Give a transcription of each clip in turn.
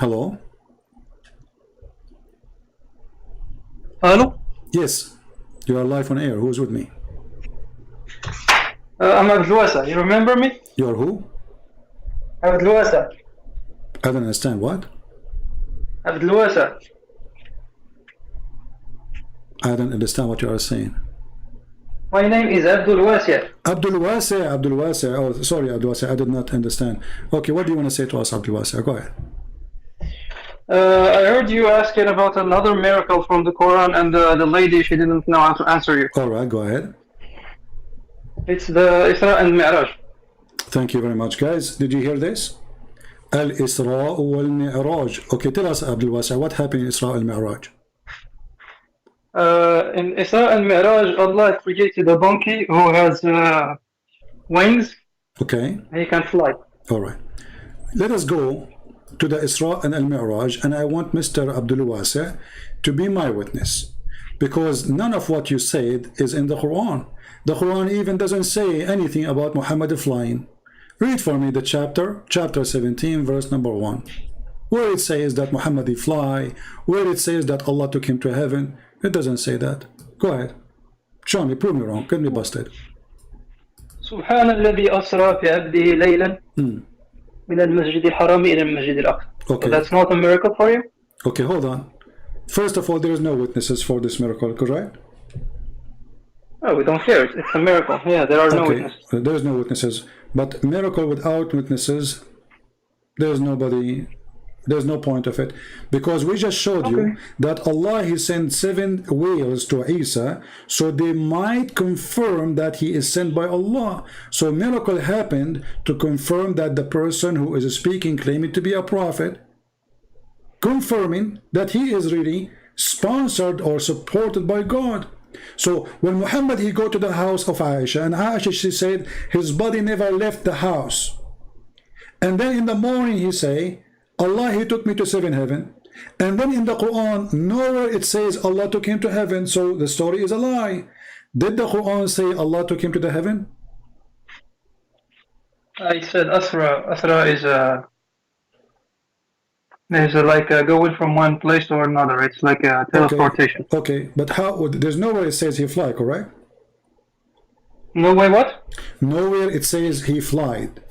Hello? Hello? Yes, you are live on air. Who's with me? I'm Abdulwasa. You remember me? You are who? Abdulwasa. I don't understand. What? Abdulwasa. I don't understand what you are saying. My name is Abdulwasa. Abdul Wasi, Abdul Wasi. Oh, sorry, Abdul Wasi. I did not understand. Okay, what do you want to say to us, Abdul Wasi? Go ahead. I heard you asking about another miracle from the Quran, and the lady, she didn't know how to answer you. All right, go ahead. It's the Isra and Mi'raj. Thank you very much, guys. Did you hear this? Al-Isra wal-Mi'raj. Okay, tell us, Abdul Wasi, what happened in Isra al-Mi'raj? In Isra and Mi'raj, Allah created a donkey who has wings. Okay. And he can fly. All right. Let us go to the Isra and al-Mi'raj, and I want Mr. Abdul Wasi to be my witness, because none of what you said is in the Quran. The Quran even doesn't say anything about Muhammad flying. Read for me the chapter 17, verse number 1, where it says that Muhammad fly, where it says that Allah took him to heaven. It doesn't say that. Go ahead. Show me, prove me wrong. Get me busted. سبحان الذي أسرى بعبده ليلا من المسجد الحرام إلى المسجد الأقصى. Okay. So that's not a miracle for you? Okay, hold on. First of all, there is no witnesses for this miracle, correct? Oh, we don't care. It's a miracle. Yeah, there are no Okay, witnesses. there is no witnesses. But miracle without witnesses, there's nobody, there's no point of it. Because we just showed you that Allah, He sent 7 whales to Isa, so they might confirm that he is sent by Allah. So miracle happened to confirm that the person who is speaking, claiming to be a prophet, confirming that he is really sponsored or supported by God. So when Muhammad, he go to the house of Aisha, and Aisha, she said his body never left the house. And then in the morning he say, Allah, He took me to 7 heaven. And then in the Quran, nowhere it says Allah took him to heaven. So the story is a lie. Did the Quran say Allah took him to the heaven? I said Asra. Asra is like going from one place to another. It's like a teleportation. Okay, but how? There's nowhere it says he fly, correct? No way, what? Nowhere it says he flied.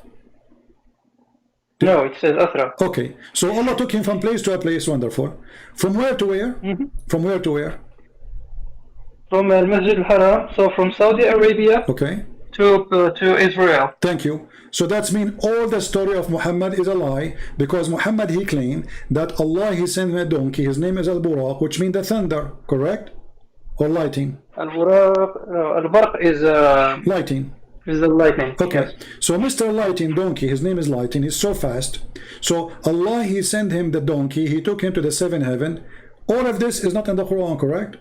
No, it says Asra. Okay, so Allah took him from place to a place. Wonderful. From where to where? From where to where? From Al-Masjid al-Haram, so from Saudi Arabia to Israel. Thank you. So that's mean all the story of Muhammad is a lie, because Muhammad, he claimed that Allah, He sent him a donkey. His name is Al-Buraq, which means the thunder, correct? Or lighting? Al-Barq is lighting. Is the lightning. Okay, yes. So Mr. Lighting Donkey, his name is Lighting, he's so fast. So Allah, He sent him the donkey, He took him to the 7th heaven. All of this is not in the Quran, correct?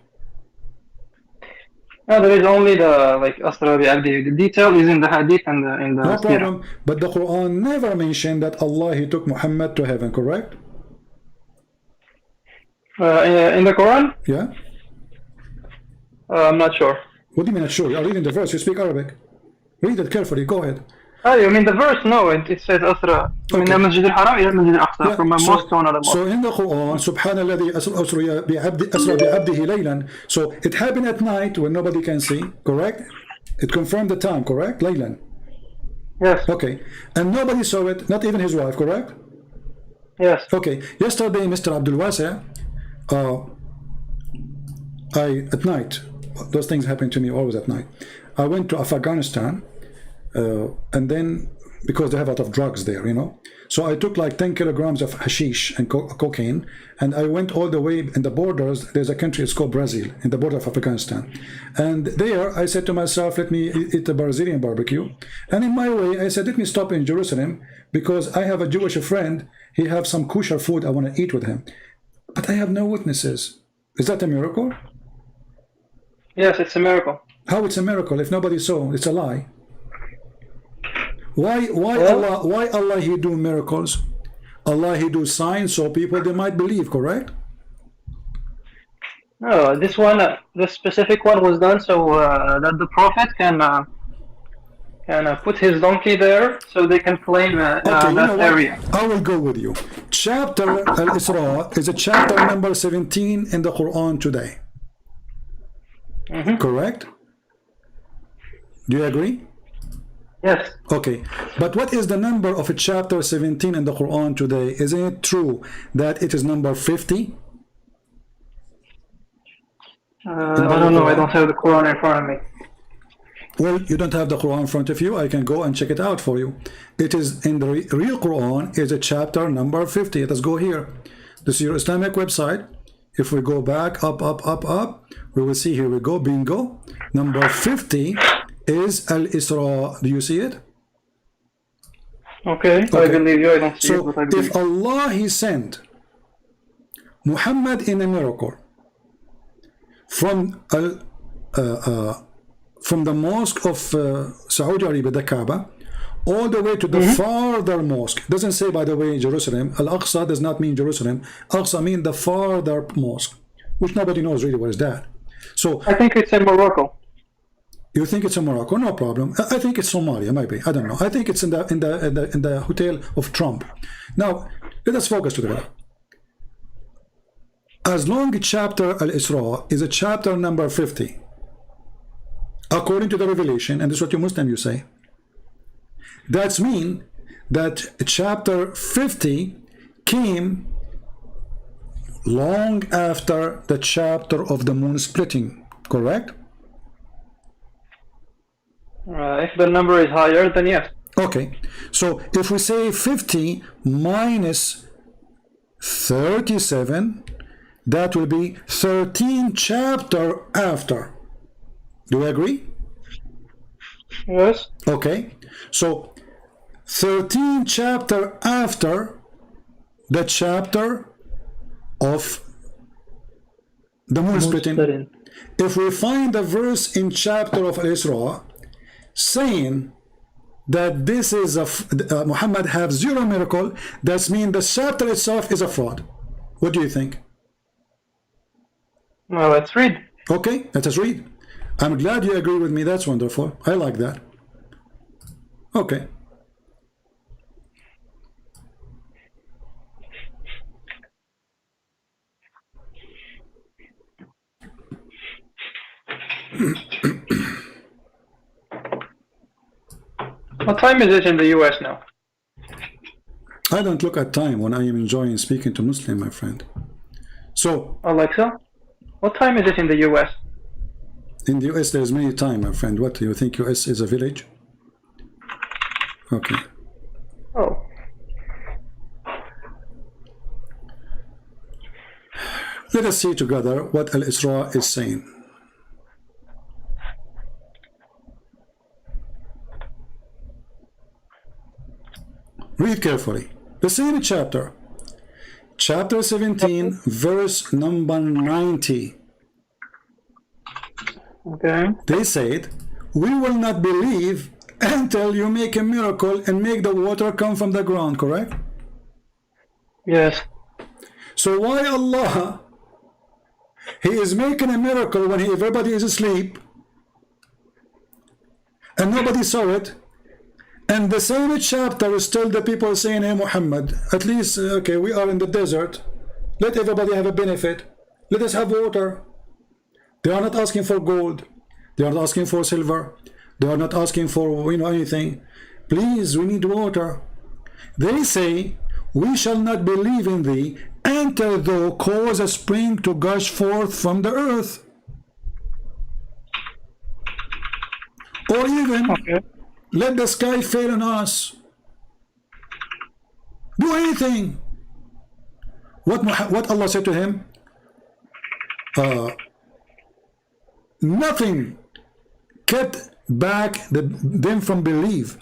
No, there is only the Asra bi-abdi. The detail is in the hadith and in the no problem, but the Quran never mentioned that Allah, He took Muhammad to heaven, correct? In the Quran? Yeah. I'm not sure. What do you mean not sure? You are reading the verse, you speak Arabic. Read it carefully, go ahead. Oh, you mean the verse? No, it says Asra. من المسجد الحرام إلى المسجد الأقصى, from a mosque to another mosque. So in the Quran, سبحان الذي أسرى بعبده ليلا. So it happened at night when nobody can see, correct? It confirmed the time, correct? Laylan. Yes. Okay. And nobody saw it, not even his wife, correct? Yes. Okay. Yesterday, Mr. Abdul Wasi, at night, those things happen to me always at night. I went to Afghanistan, and then because they have a lot of drugs there, you know, so I took like 10 kilograms of hashish and cocaine, and I went all the way in the borders. There's a country, it's called Brazil, in the border of Afghanistan, and there I said to myself, let me eat a Brazilian barbecue. And in my way I said, let me stop in Jerusalem, because I have a Jewish friend, he have some kosher food I want to eat with him, but I have no witnesses. Is that a miracle? Yes, it's a miracle. How it's a miracle if nobody saw? It's a lie. Why Allah He do miracles? Allah He do signs so people they might believe, correct? No, this one, this specific one was done so that the prophet can and put his donkey there so they can claim that area. I will go with you. Chapter Al-Isra is a chapter number 17 in the Quran today. Correct? Do you agree? Yes. Okay, but what is the number of a chapter 17 in the Quran today? Isn't it true that it is number 50? I don't know. I don't have the Quran in front of me. Well, you don't have the Quran in front of you. I can go and check it out for you. It is in the real Quran is a chapter number 50. Let's go here. This is your Islamic website. If we go back up, we will see, here we go, bingo. Number 50 is Al-Isra. Do you see it? Okay. I believe you. I don't see it, but I believe. If Allah He sent Muhammad in a miracle from the mosque of Saudi Arabia, the Kaaba, all the way to the farther mosque. Doesn't say, by the way, Jerusalem. Al-Aqsa does not mean Jerusalem. Aqsa means the farther mosque, which nobody knows really what is that. So I think it's in Morocco. You think it's in Morocco? No problem. I think it's Somalia, maybe. I don't know. I think it's in the hotel of Trump. Now, let us focus together. As long as chapter Al-Isra is a chapter number 50, according to the revelation, and this is what you Muslim you say, that's mean that chapter 50 came long after the chapter of the moon splitting, correct? If the number is higher, then yes. Okay, so if we say 50 minus 37, that will be 13 chapter after. Do you agree? Yes. Okay, so 13 chapter after the chapter of the moon splitting. If we find a verse in chapter of Al-Isra saying that this is Muhammad have zero miracle, that means the chapter itself is a fraud. What do you think? Well, let's read. Okay, let us read. I'm glad you agree with me. That's wonderful. I like that. Okay. What time is it in the US now? I don't look at time when I am enjoying speaking to Muslim, my friend. So, Alexa, what time is it in the US? In the US, there's many time, my friend. What, do you think US is a village? Okay. Oh. Let us see together what Al-Isra is saying. Read carefully. The same chapter. Chapter 17, verse number 90. Okay. They said, we will not believe until you make a miracle and make the water come from the ground, correct? Yes. So why Allah, He is making a miracle when everybody is asleep and nobody saw it, and the same chapter is still the people saying, hey Muhammad, at least, okay, we are in the desert, let everybody have a benefit, let us have water. They are not asking for gold, they are not asking for silver, they are not asking for anything. Please, we need water. They say, we shall not believe in thee until thou cause a spring to gush forth from the earth, or even let the sky fail on us. Do anything. What Allah said to him? Nothing kept back them from belief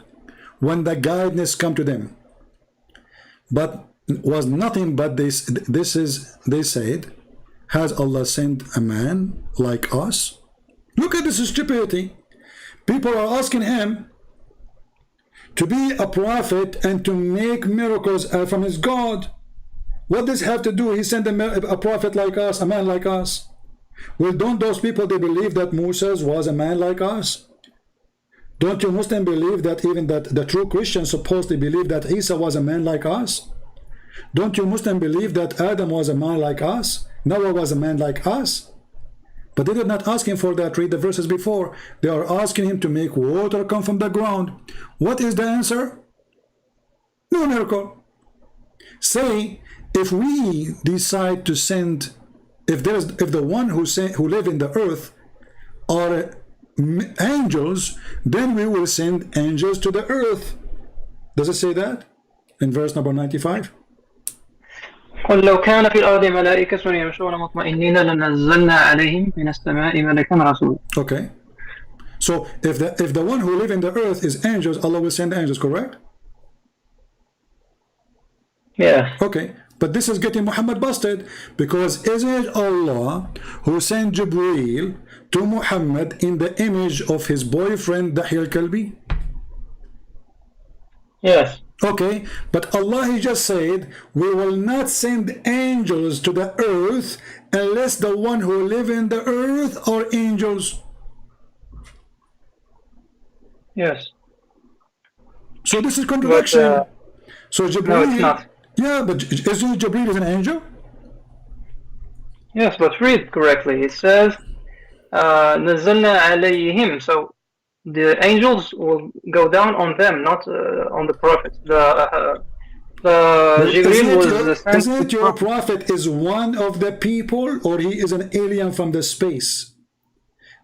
when the guidance come to them, but was nothing but they said, has Allah sent a man like us? Look at this stupidity. People are asking him to be a prophet and to make miracles from his God. What does he have to do? He sent a prophet like us, a man like us. Well, don't those people, they believe that Moses was a man like us? Don't you Muslims believe that even that the true Christians supposedly believe that Isa was a man like us? Don't you Muslims believe that Adam was a man like us? Noah was a man like us? But they did not ask him for that. Read the verses before. They are asking him to make water come from the ground. What is the answer? No miracle. Say, if we decide to send, if the one who live in the earth are angels, then we will send angels to the earth. Does it say that in verse number 95? قل لو كان في الأرض ملائكة يمشون مطمئنين لنزلنا عليهم من السماء ملكا رسولا. Okay. So if the one who live in the earth is angels, Allah will send angels, correct? Yeah. Okay. But this is getting Muhammad busted, because isn't it Allah who sent Jibreel to Muhammad in the image of his boyfriend Dahi al-Kalbi? Yes. Okay, but Allah, he just said, we will not send angels to the earth unless the one who live in the earth are angels. Yes. So this is contradiction. So Jibreel, no, it's not. Yeah, but isn't Jibreel is an angel? Yes, but read correctly. It says نزلنا عليهم. So the angels will go down on them, not on the prophet. Jibreel was sent. Isn't your prophet is one of the people, or he is an alien from the space?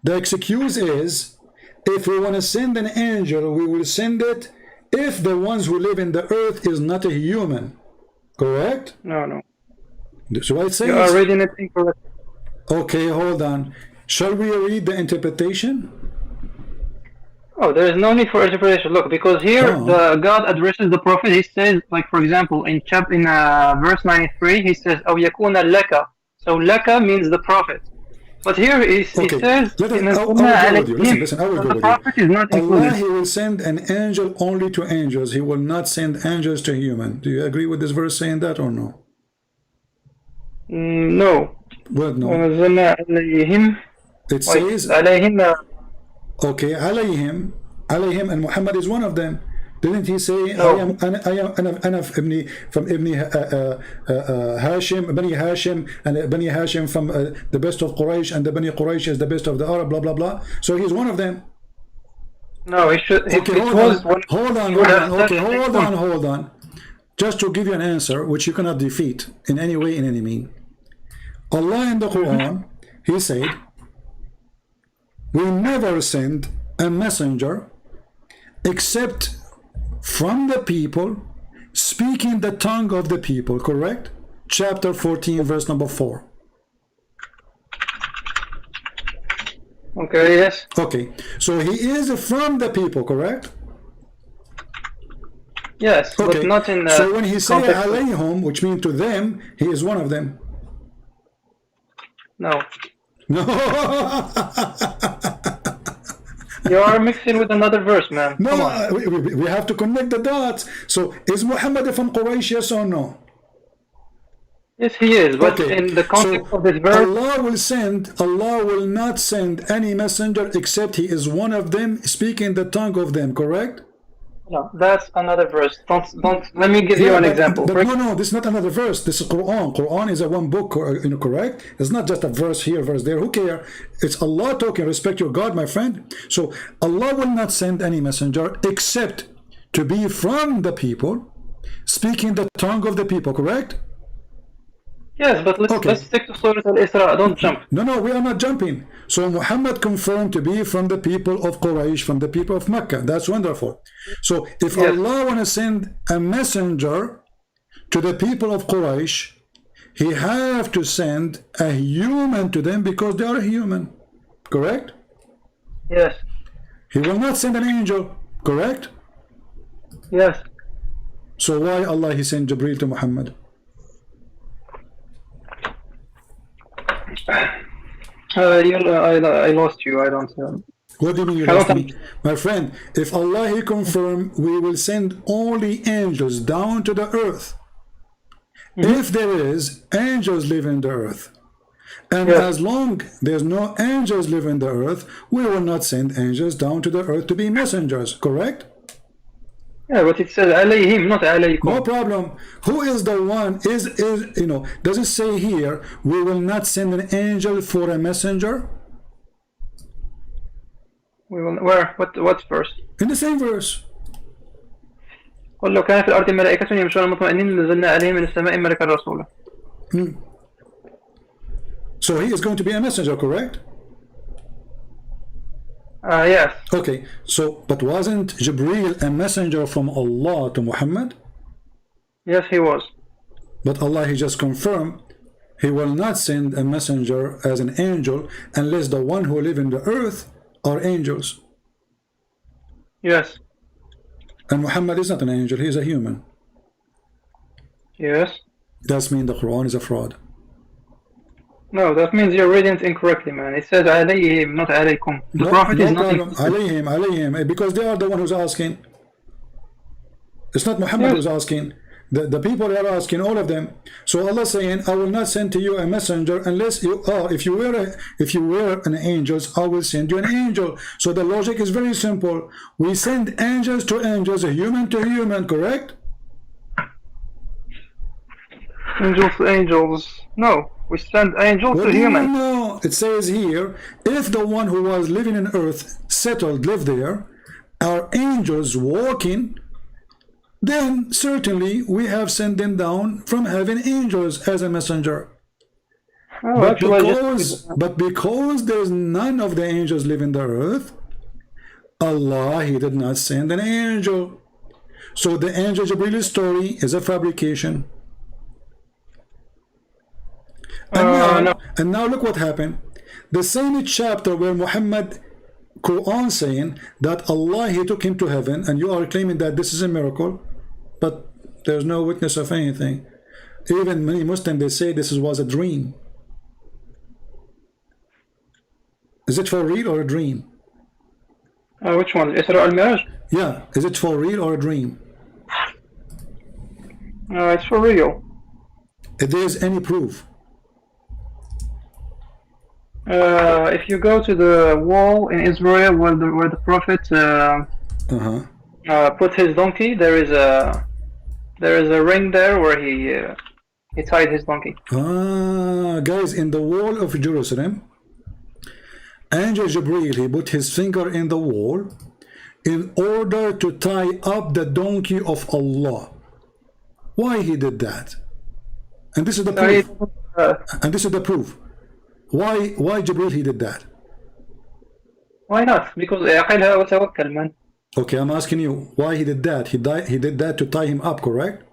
The excuse is, if we want to send an angel, we will send it if the ones who live in the earth is not a human. Correct? No. So I say you are reading it incorrectly. Okay, hold on. Shall we read the interpretation? Oh, there is no need for interpretation. Look, because here God addresses the prophet. He says, like for example, in verse 93, he says, "أو يكون لك." So laka means the prophet. But here he says, Listen, I will go with the prophet is not included. Allah, he will send an angel only to angels. He will not send angels to human. Do you agree with this verse saying that or no? No. Well, no. It says, okay, alayhim, and Muhammad is one of them. Didn't he say, no. I am from Ibn Hashim, Bani Hashim, and Bani Hashim from the best of Quraysh, and the Bani Quraysh is the best of the Arab, blah, blah, blah. So he's one of them. No, he should. Okay, hold on. Just to give you an answer, which you cannot defeat in any way, in any mean. Allah in the Quran, he said, we never send a messenger except from the people, speaking the tongue of the people, correct? Chapter 14, verse number 4. Okay, yes. Okay, so he is from the people, correct? Yes, okay. But not in so when he says alayhum, which means to them, he is one of them. No. No. You are mixing with another verse, man. No, we have to connect the dots. So is Muhammad from Quraysh, yes or no? Yes, he is, but in the context of this verse, Allah will not send any messenger except he is one of them, speaking the tongue of them, correct? No, that's another verse. Don't. Let me give you an example. But no, this is not another verse. This is Quran. Quran is a one book, correct? It's not just a verse here, verse there. Who cares? It's Allah talking. Respect your God, my friend. So Allah will not send any messenger except to be from the people, speaking the tongue of the people, correct? Yes, but let's stick to Surah Al-Isra. Don't jump. No, we are not jumping. So Muhammad confirmed to be from the people of Quraysh, from the people of Mecca. That's wonderful. So if Allah want to send a messenger to the people of Quraysh, he have to send a human to them because they are human. Correct? Yes. He will not send an angel. Correct? Yes. So why Allah he sent Jibreel to Muhammad? I lost you. I don't know. What do you mean you lost me? My friend, if Allah he confirm, we will send only angels down to the earth. If there is angels live in the earth, And Yes. as long there's no angels live in the earth, we will not send angels down to the earth to be messengers, correct? Yeah, but it says alayhim, not No alaykum. problem. Who is the one? Does it say here, we will not send an angel for a messenger? We will, where? What's first? In the same verse. قل لو كان في الأرض ملائكة يمشون مطمئنين لنزلنا عليهم من السماء ملكا رسولا. So he is going to be a messenger, correct? Yes. Okay, so, but wasn't Jibreel a messenger from Allah to Muhammad? Yes, he was. But Allah, he just confirmed, he will not send a messenger as an angel unless the one who live in the earth are angels. Yes. And Muhammad is not an angel, he is a human. Yes. That means the Quran is a fraud. No, that means you're reading it incorrectly, man. It says alayhim, not alaykum. The Prophet is not problem. Alayhim, because they are the one who's asking. It's not Muhammad who's asking. The people are asking, all of them. So Allah saying, I will not send to you a messenger unless you are. If you were an angel, I will send you an angel. So the logic is very simple. We send angels to angels, a human to human, correct? angels to angels. No, we send angels to humans. No, it says here, if the one who was living in earth settled, lived there, are angels walking, then certainly we have sent them down from heaven angels as a messenger. Oh, But because there's none of the angels live in the earth, Allah, he did not send an angel. So the angel Jibreel story is a fabrication. And now look what happened. The same chapter where Muhammad Quran saying that Allah, he took him to heaven, and you are claiming that this is a miracle, but there's no witness of anything. Even many Muslims, they say this was a dream. Is it for real or a dream? which one? Isra al-Miraj? Yeah, is it for real or a dream? It's for real. If there's any proof. If you go to the wall in Israel where the Prophet put his donkey, there is a ring there where he tied his donkey. Guys, in the wall of Jerusalem, Angel Jibreel, he put his finger in the wall in order to tie up the donkey of Allah. Why he did that? And this is the proof. And this is the proof. Why Jibreel he did that? Why not? Because عقلها وتوكل, man. Okay, I'm asking you why he did that. He did that to tie him up, correct?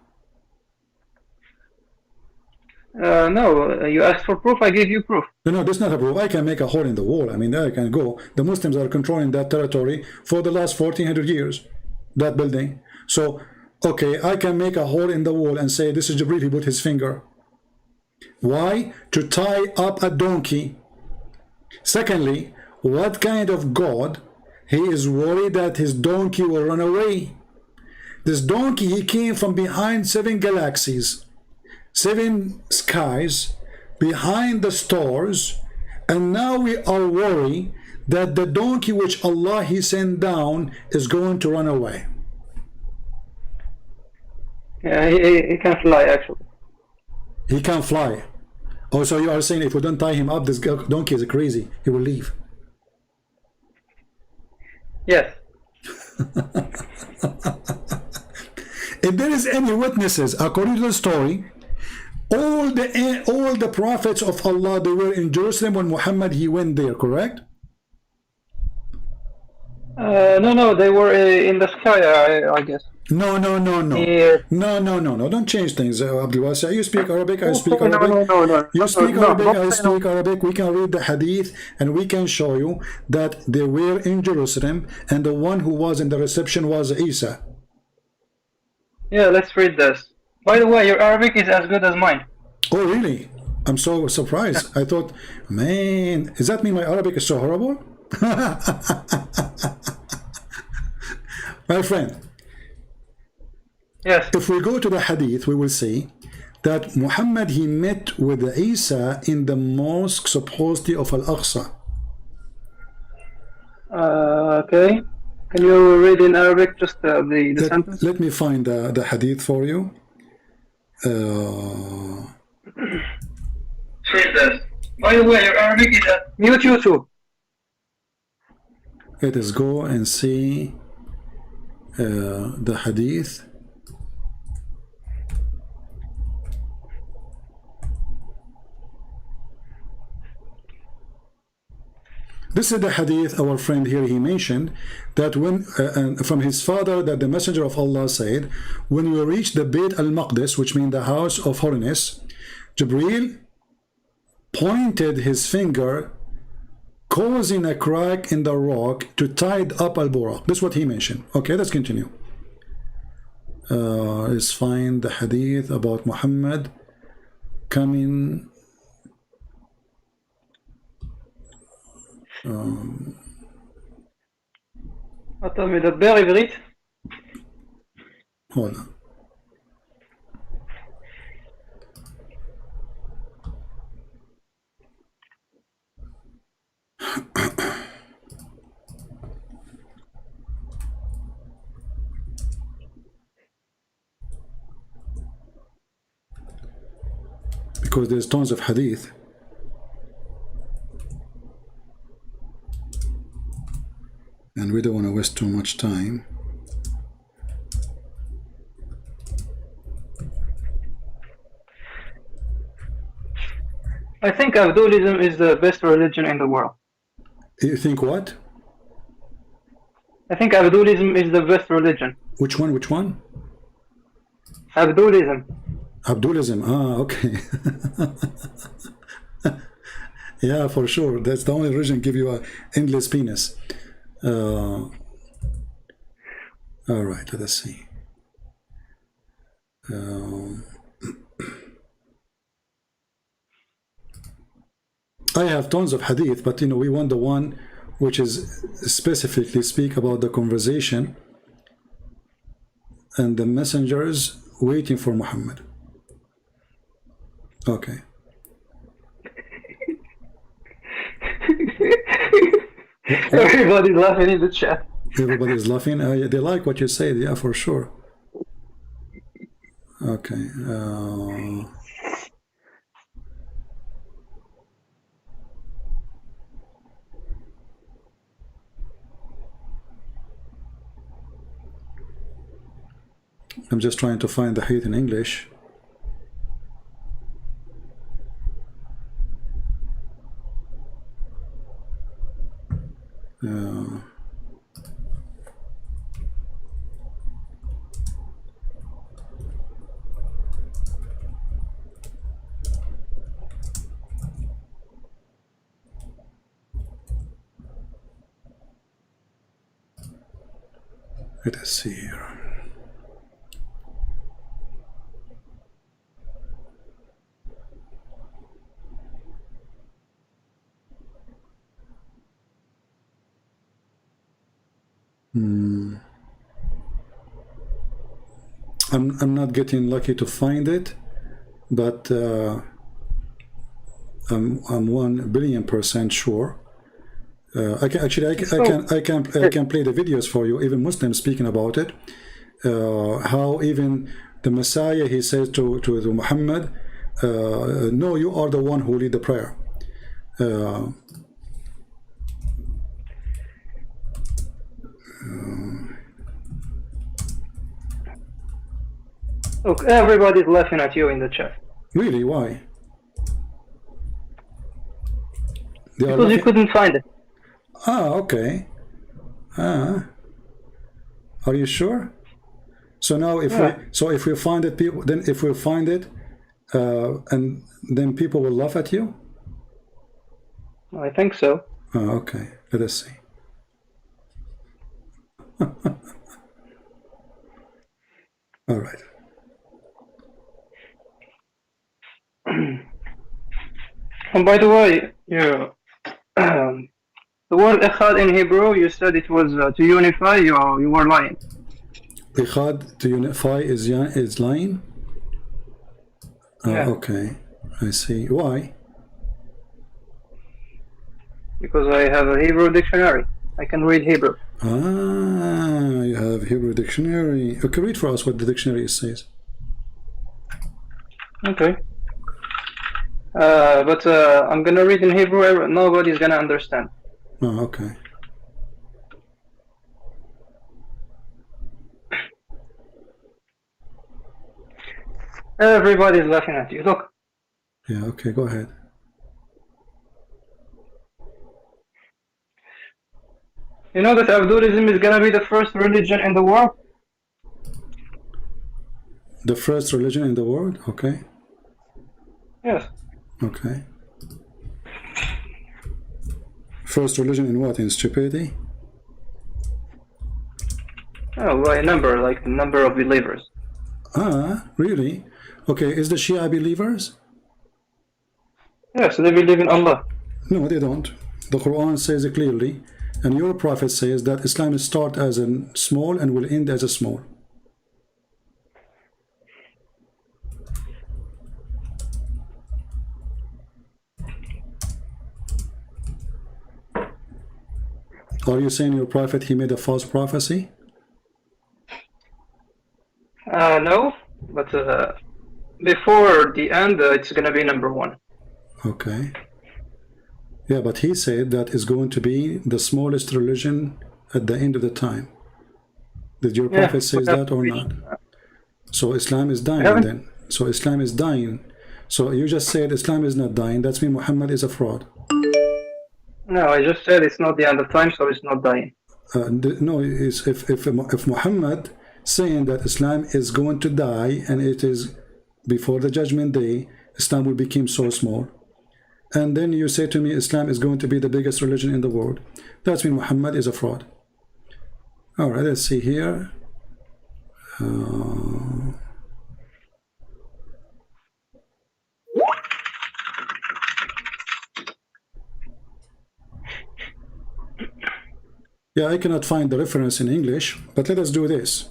No, you asked for proof, I gave you proof. No, that's not a proof. I can make a hole in the wall. I mean, there I can go. The Muslims are controlling that territory for the last 1400 years, that building. So, okay, I can make a hole in the wall and say this is Jibreel, he put his finger. Why? To tie up a donkey. Secondly, what kind of God? He is worried that his donkey will run away. This donkey, he came from behind 7 galaxies, 7 skies, behind the stars, and now we are worried that the donkey which Allah he sent down is going to run away. Yeah, he can fly actually. He can fly. Oh, so you are saying if we don't tie him up, this donkey is crazy, he will leave. Yes. If there is any witnesses, according to the story, all the prophets of Allah, they were in Jerusalem when Muhammad he went there, correct? No, they were in the sky, I guess. No. Yeah. No. Don't change things, Abdul Wasi. You speak Arabic, I speak Arabic. No. You speak Arabic, I speak Arabic. We can read the hadith and we can show you that they were in Jerusalem and the one who was in the reception was Isa. Yeah, let's read this. By the way, your Arabic is as good as mine. Oh, really? I'm so surprised. I thought, man, does that mean my Arabic is so horrible? My friend, Yes. if we go to the hadith, we will see that Muhammad, he met with Isa in the mosque supposedly of Al-Aqsa. Okay. Can you read in Arabic just the sentence? Let me find the hadith for you. By the way, your Arabic is at mute YouTube. Let us go and see the hadith. This is the hadith our friend here, he mentioned that when from his father, that the messenger of Allah said, when you reach the Bayt al-Maqdis, which means the house of holiness, Jibreel pointed his finger, causing a crack in the rock to tie up al-Buraq. This is what he mentioned. Okay, let's continue. Let's find the hadith about Muhammad coming. אתה מדבר עברית? Hold on. Because there's tons of hadith. And we don't want to waste too much time. I think Abdulism is the best religion in the world. You think what? I think Abdulism is the best religion. Which one? Which one? Abdulism. Abdulism. Ah, okay. Yeah, for sure. That's the only religion give you a endless penis. All right, let us see. I have tons of hadith, but you know, we want the one which is specifically speak about the conversation and the messengers waiting for Muhammad. Okay. Everybody's laughing in the chat. Everybody's laughing. They like what you said, yeah, for sure. Okay. I'm just trying to find the hadith in English. Let us see here. I'm not getting lucky to find it, but I'm 1,000,000,000% sure. I can play the videos for you, even Muslims speaking about it. How even the Messiah, he says to Muhammad, no, you are the one who lead the prayer. Look, everybody's laughing at you in the chat. Really? Why? Because you couldn't find it. Ah, okay. Are you sure? So now, if we find it, people, then if we find it, and then people will laugh at you. I think so. Oh, okay. Let us see. All right. And by the way, yeah, the word echad in Hebrew, you said it was to unify. You were lying. Echad, to unify, is lying. Yeah. Okay, I see. Why? Because I have a Hebrew dictionary. I can read Hebrew. Ah, you have Hebrew dictionary. Okay, read for us what the dictionary says. Okay. But I'm gonna read in Hebrew. Nobody's gonna understand. Oh, okay. Everybody's laughing at you. Look. Yeah, okay, go ahead. You know that Abdulism is gonna be the first religion in the world? The first religion in the world? Okay. Yes. Okay. First religion in what? In stupidity? Oh, by a number, like the number of believers. Ah, really? Okay, is the Shia believers? Yes, they believe in Allah. No, they don't. The Quran says it clearly, and your prophet says that Islam starts as a small and will end as a small. Are you saying your prophet, he made a false prophecy? No, but before the end, it's gonna be number one. Okay. Yeah, but he said that is going to be the smallest religion at the end of the time. Did your prophet say that or not? So Islam is dying then. So Islam is dying. So you just said Islam is not dying. That's mean Muhammad is a fraud. No, I just said it's not the end of time, so it's not dying. No, it's if Muhammad saying that Islam is going to die and it is before the judgment day, Islam will become so small. And then you say to me Islam is going to be the biggest religion in the world. That's mean Muhammad is a fraud. All right, let's see here. Yeah, I cannot find the reference in English, but let us do this.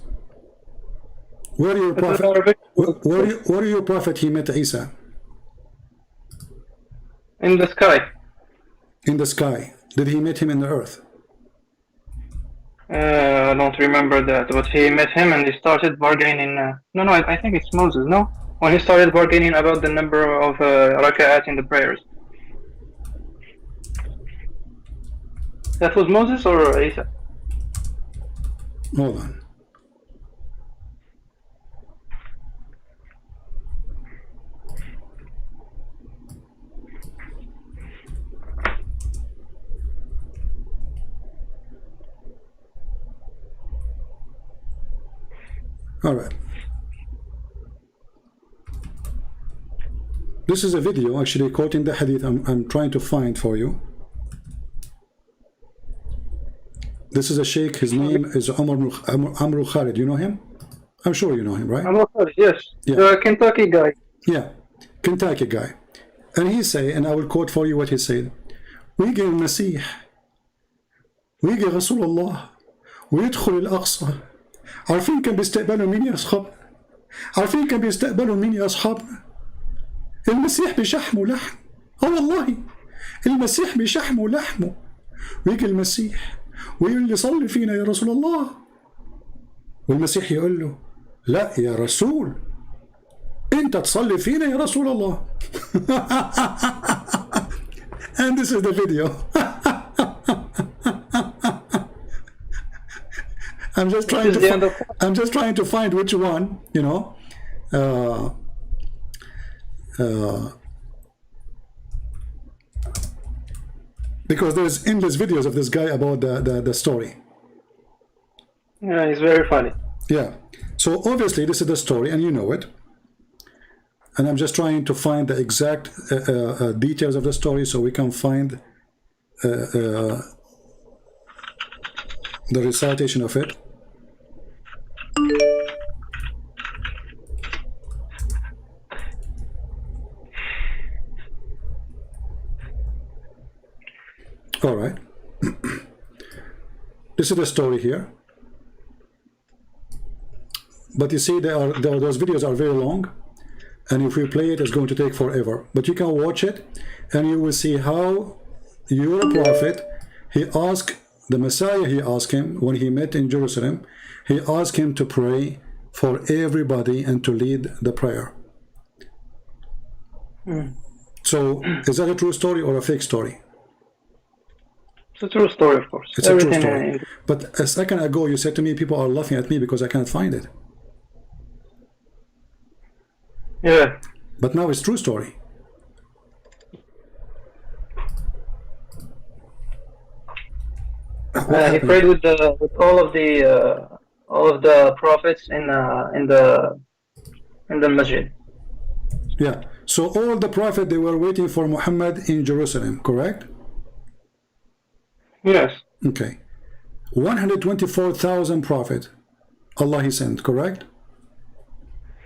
Where your prophet? Where your prophet he met Isa? In the sky. In the sky. Did he meet him in the earth? I don't remember that, but he met him and he started bargaining. No, I think it's Moses. No, when he started bargaining about the number of rak'at in the prayers. That was Moses or Isa? Hold on. All right. This is a video actually quoting the hadith I'm trying to find for you. This is a sheikh. His name is Amr Khalid. You know him? I'm sure you know him, right? Amr Khalid, yes. Yeah. The Kentucky guy. Yeah, Kentucky guy. And he say, and I will quote for you what he said. ويجي المسيح ويجي رسول الله ويدخل الأقصى. عارفين كان بيستقبلوا مين يا أصحاب؟ عارفين كان بيستقبلوا مين يا أصحابنا؟ المسيح بشحمه ولحم. والله المسيح بشحمه ولحمه. ويجي المسيح ويقول لي صلي فينا يا رسول الله. والمسيح يقول له لا يا رسول انت تصلي فينا يا رسول الله. And this is the video. I'm just trying to find which one, you know. Because there's endless videos of this guy about the story. Yeah, he's very funny. Yeah. So obviously this is the story and you know it. And I'm just trying to find the exact details of the story so we can find the recitation of it. All right. This is the story here. But you see, those videos are very long. and if we play it, it's going to take forever. But you can watch it, and you will see how your prophet, he asked the Messiah, he asked him when he met in Jerusalem, he asked him to pray for everybody and to lead the prayer. So is that a true story or a fake story? It's a true story, of course. It's everything a true story. But a second ago you said to me people are laughing at me because I can't find it. Yeah. But now it's true story. He prayed with all of the prophets in the masjid. Yeah. So all the prophets, they were waiting for Muhammad in Jerusalem, correct? Yes. Okay. 124,000 prophets Allah he sent, correct?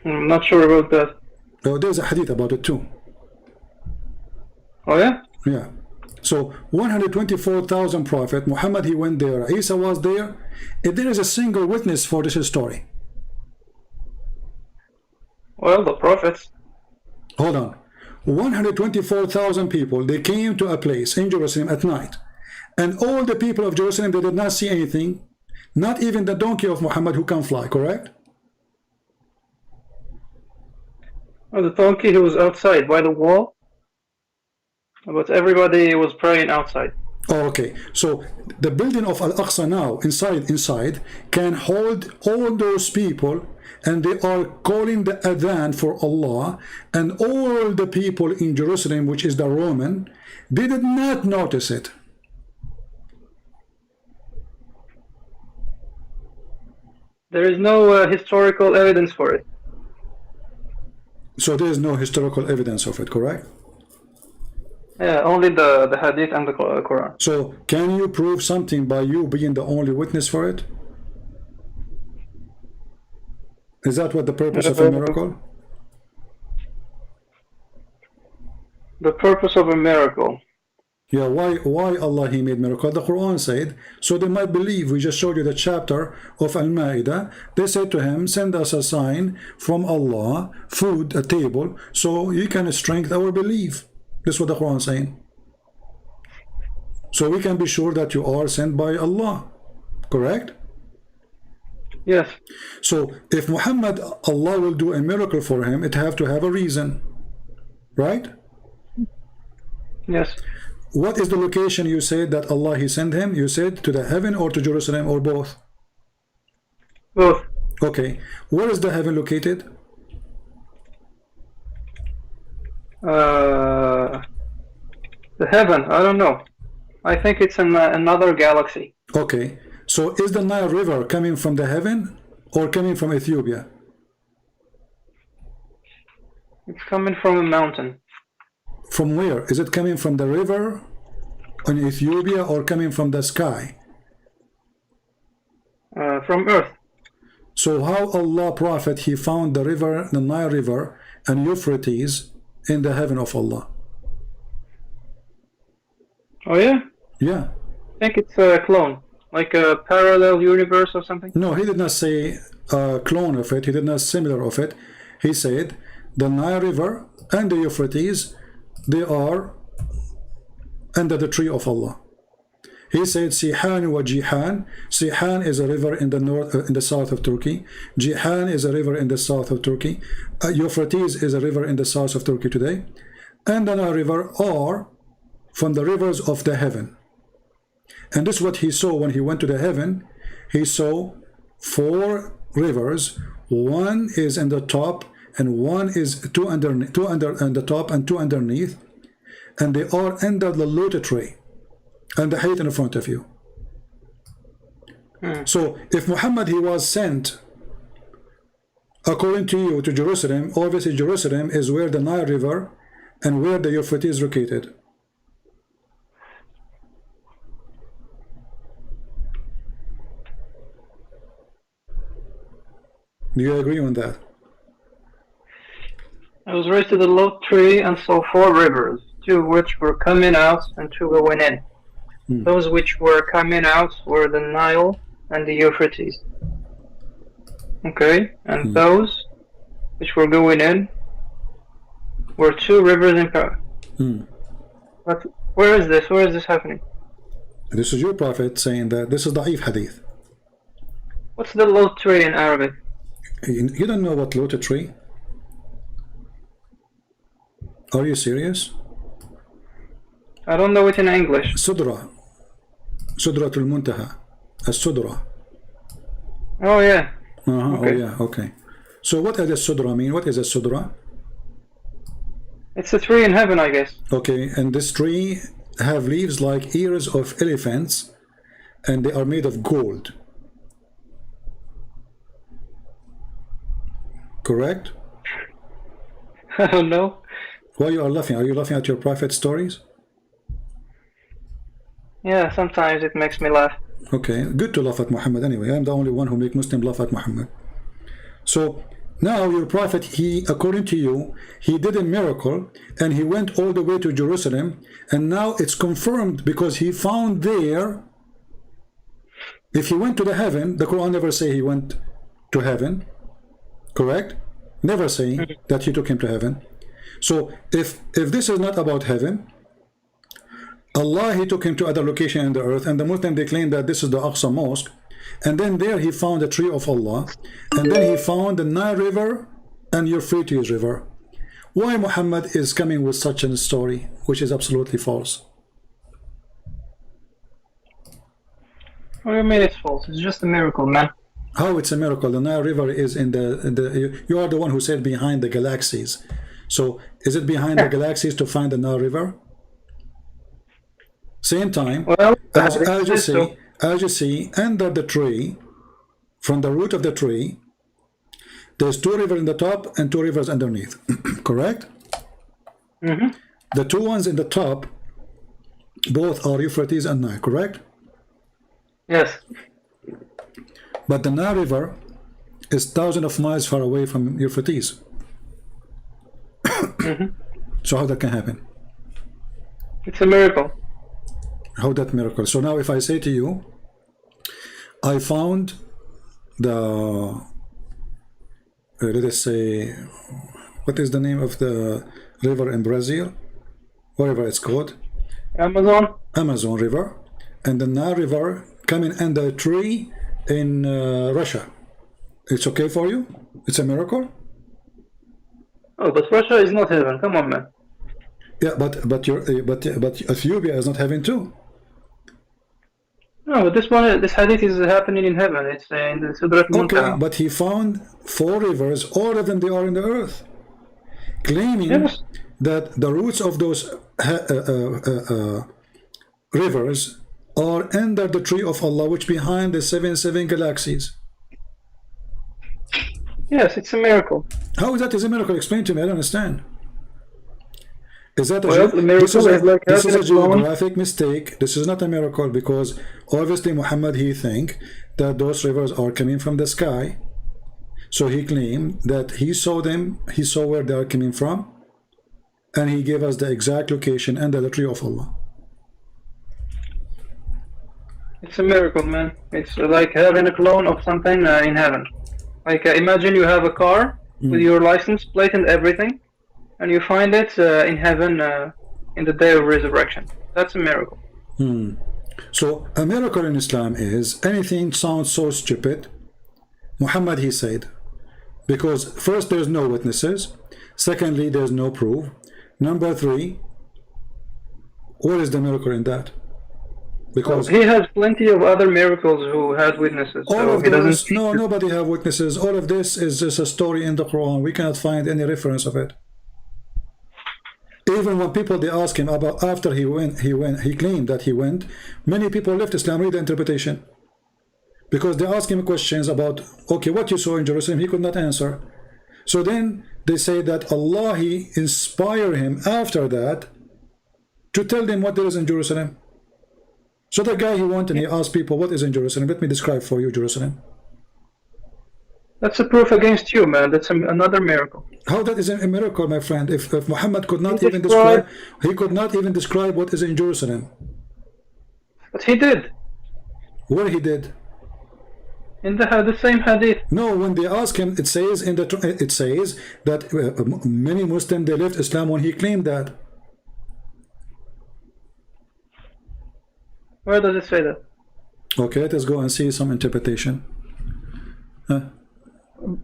I'm not sure about that. Oh, there's a hadith about it too. Oh yeah? Yeah. So 124,000 prophet, Muhammad he went there, Isa was there. If there is a single witness for this story. Well, the prophets. Hold on. 124,000 people, they came to a place in Jerusalem at night. And all the people of Jerusalem, they did not see anything. Not even the donkey of Muhammad who can fly, correct? Oh, the donkey, he was outside by the wall. But everybody was praying outside. Oh, okay. So the building of Al-Aqsa now, inside, can hold all those people, and they are calling the adhan for Allah, and all the people in Jerusalem, which is the Roman, they did not notice it. There is no historical evidence for it. So there is no historical evidence of it, correct? Yeah, only the hadith and the Quran. So can you prove something by you being the only witness for it? Is that what the purpose of a miracle? The purpose of a miracle. Yeah, why Allah he made miracle? The Quran said, so they might believe. We just showed you the chapter of Al-Ma'idah. They said to him, send us a sign from Allah, food, a table, so you can strengthen our belief. This is what the Quran is saying. So we can be sure that you are sent by Allah. Correct? Yes. So if Muhammad, Allah will do a miracle for him, it have to have a reason. Right? Yes. What is the location you said that Allah he sent him? You said to the heaven or to Jerusalem or both? Both. Okay. Where is the heaven located? The heaven, I don't know. I think it's in another galaxy. Okay. So is the Nile River coming from the heaven or coming from Ethiopia? It's coming from a mountain. From where? Is it coming from the river in Ethiopia or coming from the sky? From earth. So how Allah Prophet he found the river, the Nile River and Euphrates in the heaven of Allah? Oh yeah? Yeah. I think it's a clone, like a parallel universe or something. No, he did not say clone of it. He did not similar of it. He said the Nile River and the Euphrates, they are under the tree of Allah. He said Sihan wa Jihan. Sihan is a river in the north, in the south of Turkey. Jihan is a river in the south of Turkey. Euphrates is a river in the south of Turkey today. And the Nile River are from the rivers of the heaven. And this is what he saw when he went to the heaven. He saw 4 rivers. One is in the top, and one is two under the top and 2 underneath, and they are under the lotus tree and the height in front of you. So if Muhammad he was sent according to you to Jerusalem, obviously Jerusalem is where the Nile River and where the Euphrates is located. Do you agree on that? I was raised to the low tree and saw 4 rivers, 2 which were coming out and 2 going in. Those which were coming out were the Nile and the Euphrates. Okay, and those which were going in were two rivers in Paradise. Hmm. But where is this? Where is this happening? This is your prophet saying that this is da'if hadith. What's the low tree in Arabic? You don't know what lotus tree? Are you serious? I don't know it in English. Sudra. Sudratul Muntaha. As-Sudra. Oh yeah. Okay. Okay. Oh yeah, okay. So what does Sudra mean? What is a Sudra? It's a tree in heaven, I guess. Okay, and this tree have leaves like ears of elephants, and they are made of gold. Correct? I don't know. Why you are laughing? Are you laughing at your prophet stories? Yeah, sometimes it makes me laugh. Okay, good to laugh at Muhammad anyway. I'm the only one who make Muslim laugh at Muhammad. So now your prophet, he, according to you, he did a miracle and he went all the way to Jerusalem, and now it's confirmed because he found there. If he went to the heaven, the Quran never say he went to heaven, correct? Never say that he took him to heaven. So if this is not about heaven, Allah, he took him to other location in the earth, and the Muslim, they claim that this is the Aqsa Mosque, and then there he found the tree of Allah, and then he found the Nile River and Euphrates River. Why Muhammad is coming with such a story, which is absolutely false? What do you mean it's false? It's just a miracle, man. How it's a miracle? The Nile River is in the you are the one who said behind the galaxies. So is it behind the galaxies to find the Nile River? Same time, Well, as you see, under the tree, from the root of the tree, there's two rivers in the top and two rivers underneath. Correct? Mm-hmm. The two ones in the top, both are Euphrates and Nile, correct? Yes. But the Nile River is thousands of miles far away from Euphrates. So how that can happen? It's a miracle. How that miracle? So now if I say to you, I found the, let us say, what is the name of the river in Brazil? Whatever it's called. Amazon River. And the Nile River coming under a tree in Russia. It's okay for you? It's a miracle? Oh, but Russia is not heaven. Come on, man. Yeah, but Ethiopia is not heaven too. No, but this hadith is happening in heaven. It's in the Sidrat Muntaha. Okay, but he found four rivers, all of them they are in the earth, claiming that the roots of those rivers are under the tree of Allah, which behind the seven galaxies. Yes, it's a miracle. How is that is a miracle? Explain to me. I don't understand. Is that this is a geographic mistake? This is not a miracle because obviously Muhammad, he think that those rivers are coming from the sky. So he claimed that he saw them, he saw where they are coming from, and he gave us the exact location under the tree of Allah. It's a miracle, man. It's like having a clone of something in heaven. Like imagine you have a car with your license plate and everything, and you find it in heaven in the day of resurrection. That's a miracle. So a miracle in Islam is anything sounds so stupid. Muhammad, he said, because first there's no witnesses, secondly there's no proof, number three, what is the miracle in that? Because he has plenty of other miracles who had witnesses. All of those, no, nobody have witnesses. All of this is just a story in the Quran. We cannot find any reference of it. Even when people they ask him about after he claimed that he went, many people left Islam. Read the interpretation, because they ask him questions about, okay, what you saw in Jerusalem, he could not answer. So then they say that Allah, he inspired him after that to tell them what there is in Jerusalem. So the guy he went and he asked people, what is in Jerusalem? Let me describe for you Jerusalem. That's a proof against you, man. That's another miracle. How that is a miracle, my friend? If Muhammad could not even describe, he could not even describe what is in Jerusalem. But he did. Where he did? In the same hadith. No, when they ask him, it says that many Muslims they left Islam when he claimed that. Where does it say that? Okay, let us go and see some interpretation.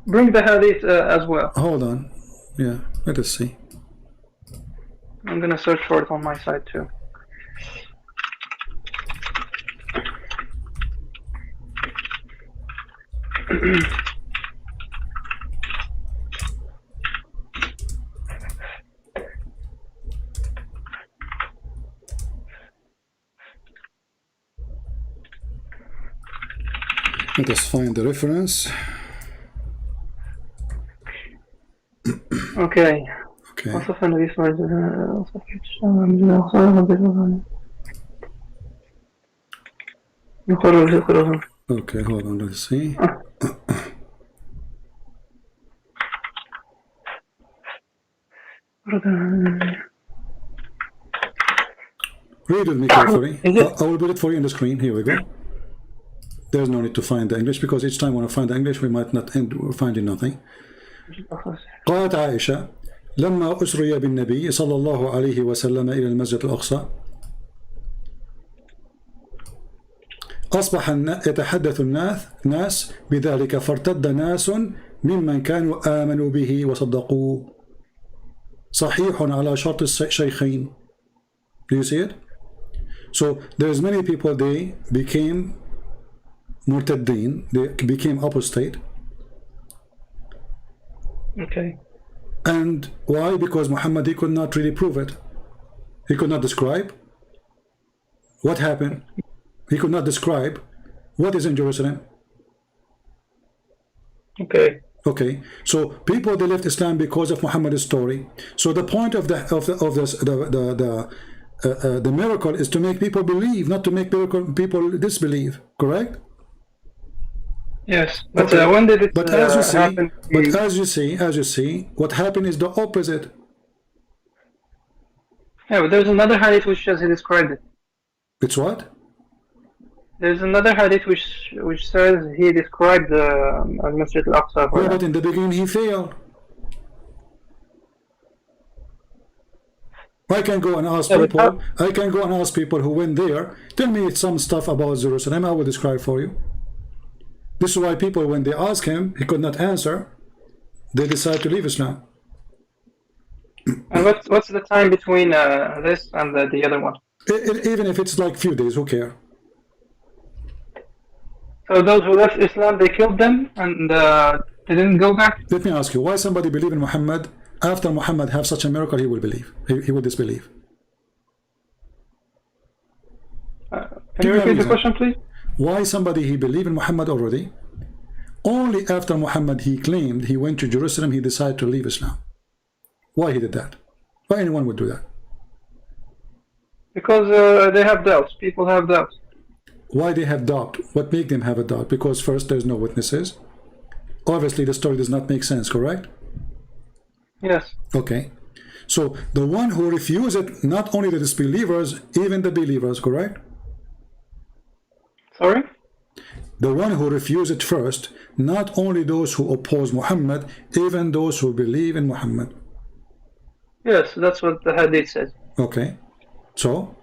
Bring the hadith as well. Hold on. Yeah, let us see. I'm gonna search for it on my side too. Let us find the reference. Okay. Okay. وصف النبي صلى الله عليه وسلم. Okay, hold on, let's see. Read with me carefully. I will put it for you on the screen. Here we go. There's no need to find the English because each time when I find the English we might not end finding nothing. قالت عائشة لما أسري بالنبي صلى الله عليه وسلم إلى المسجد الأقصى أصبح يتحدث الناس بذلك فارتد ناس ممن كانوا آمنوا به وصدقوه صحيح على شرط الشيخين. Do you see it? So there's many people, they became murtaddin, they became apostate. Okay. And why? Because Muhammad, he could not really prove it. He could not describe what happened. He could not describe what is in Jerusalem. Okay. Okay. So people, they left Islam because of Muhammad's story. So the point of the miracle is to make people believe, not to make people disbelieve. Correct? Yes, but Okay. when did it happen? But as you see, what happened is the opposite. Yeah, but there's another hadith which says he described it. It's what? There's another hadith which says he described Al-Masjid Al-Aqsa. Yeah, but in the beginning he failed. I can go and ask people. I can go and ask people who went there. Tell me some stuff about Jerusalem. I will describe for you. This is why people, when they ask him, he could not answer. They decide to leave Islam. And what's the time between this and the other one? Even if it's like few days, who care? So those who left Islam, they killed them and they didn't go back? Let me ask you, why somebody believe in Muhammad? After Muhammad have such a miracle, he will believe. He will disbelieve. Can you repeat the question, please? Why somebody he believed in Muhammad already? Only after Muhammad he claimed he went to Jerusalem, he decided to leave Islam. Why he did that? Why anyone would do that? Because they have doubts. People have doubts. Why they have doubt? What make them have a doubt? Because first, there's no witnesses. Obviously, the story does not make sense, correct? Yes. Okay. So the one who refused it, not only the disbelievers, even the believers, correct? Sorry? The one who refused it first, not only those who oppose Muhammad, even those who believe in Muhammad. Yes, that's what the hadith says. Okay. So,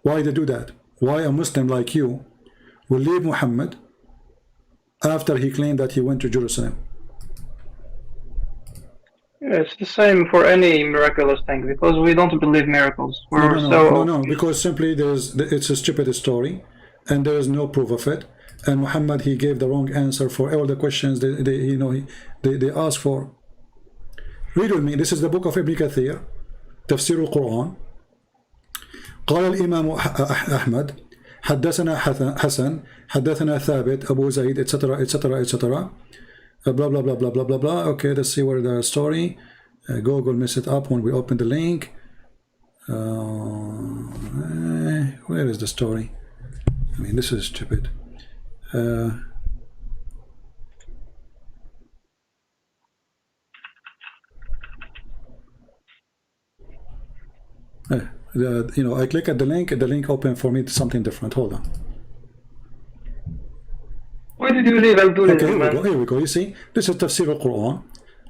why they do that? Why a Muslim like you will leave Muhammad after he claimed that he went to Jerusalem? Yeah, it's the same for any miraculous thing, because we don't believe miracles. No, because simply it's a stupid story, and there is no proof of it. And Muhammad, he gave the wrong answer for all the questions they asked for. Read with me. This is the book of Ibn Kathir, Tafsir al-Quran. قال الإمام أحمد حدثنا حسن حدثنا ثابت أبو زيد etc etc etc blah blah blah blah blah blah blah. Okay, let's see where the story. Google messed it up when we open the link. Where is the story? I mean, this is stupid. You know, I click at the link opened for me to something different. Hold on. Why did you believe Okay, Abdulism, here we go. You see, this is تفسير القرآن.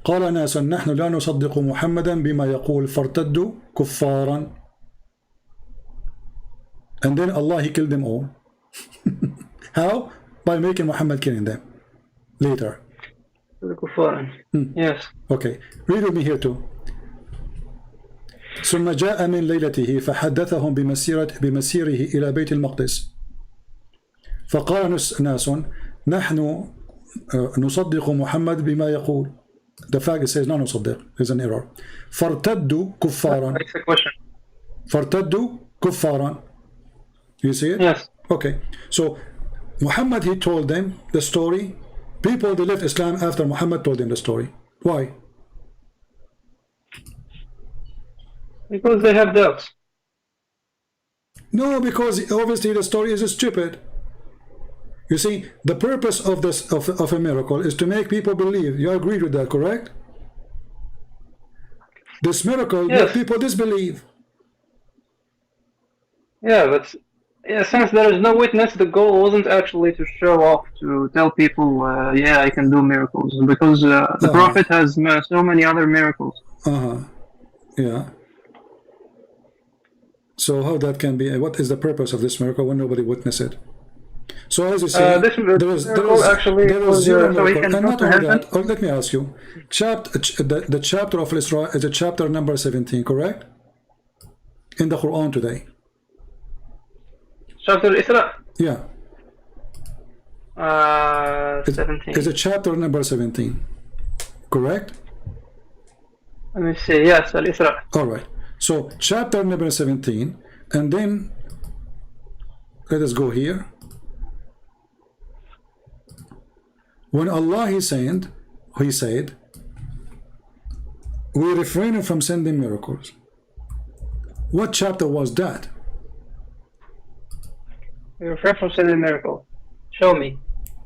قال ناس نحن لا نصدق محمدا بما يقول فارتدوا كفارا. And then Allah, he killed them all. How? By making Muhammad killing them later. Yes. Okay, read with me here too. ثم جاء من ليلته فحدثهم بمسيره إلى بيت المقدس فقال ناس نحن نصدق محمد بما يقول. The fact it says لا نصدق is an error. فارتدوا كفارا. فارتدوا كفارا. You see it? Yes. Okay. So Muhammad, he told them the story. People, they left Islam after Muhammad told them the story. Why? Because they have doubts. No, because obviously the story is stupid. You see, the purpose of this of a miracle is to make people believe. You agree with that, correct? This miracle makes people disbelieve. Yeah, but since there is no witness, the goal wasn't actually to show off, to tell people, yeah, I can do miracles, because the Prophet has so many other miracles. Yeah. So how that can be? What is the purpose of this miracle when nobody witnessed it? So as you say, there is zero miracle. And not only that, let me ask you, the chapter of Isra is a chapter number 17, correct? In the Quran today. Chapter Isra? Yeah. 17. It's a chapter number 17, correct? Let me see. Yes, Al-Isra. All right. So chapter number 17, and then let us go here. When Allah he said, we refrain from sending miracles. What chapter was that? We refrain from sending miracle. Show me.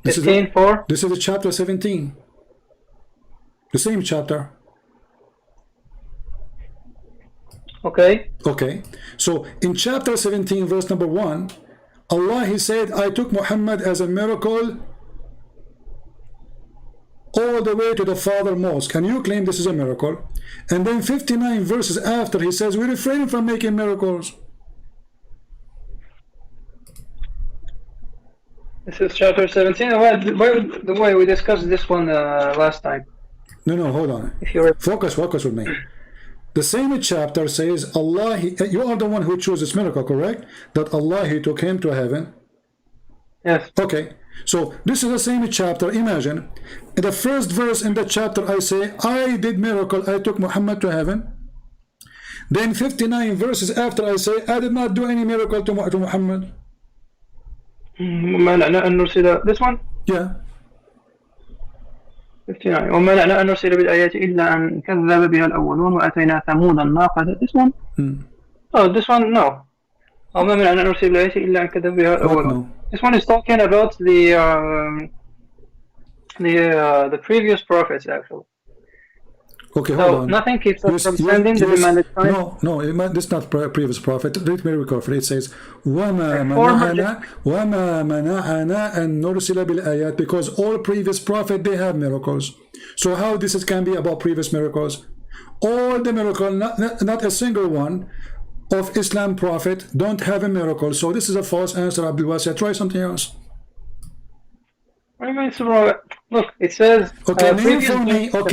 15:4. This is the chapter 17. The same chapter. Okay. Okay. So in chapter 17, verse number 1, Allah he said, I took Muhammad as a miracle all the way to the Father Mosque, and you claim this is a miracle. And then 59 verses after, he says, we refrain from making miracles. This is chapter 17. The way we discussed this one last time. No, hold on. Focus with me. The same chapter says, Allah, you are the one who chose this miracle, correct? That Allah, he took him to heaven. Yes. Okay. So this is the same chapter. Imagine, in the first verse in the chapter, I say, I did miracle, I took Muhammad to heaven. Then 59 verses after, I say, I did not do any miracle to Muhammad. This one? Yeah. 59. وما لنا أن نرسل بالآيات إلا أن كذب بها الأولون وأتينا ثمود الناقة. This one? Oh, this one, no. وما لنا أن نرسل بالآيات إلا أن كذب بها الأولون. This one is talking about the previous prophets, actually. Okay, hold on. Nothing keeps us from sending the demanded time. No, this is not previous prophet. Read me very carefully. It says, وَمَا مَنَعَنَا أَن نُرْسِلَ بِالْآيَاتِ, because all previous prophets, they have miracles. So how this can be about previous miracles? All the miracles, not a single one of Islam prophet don't have a miracle. So this is a false answer, Abdul Wasi. Try something else. What do you mean, look, it says... Okay,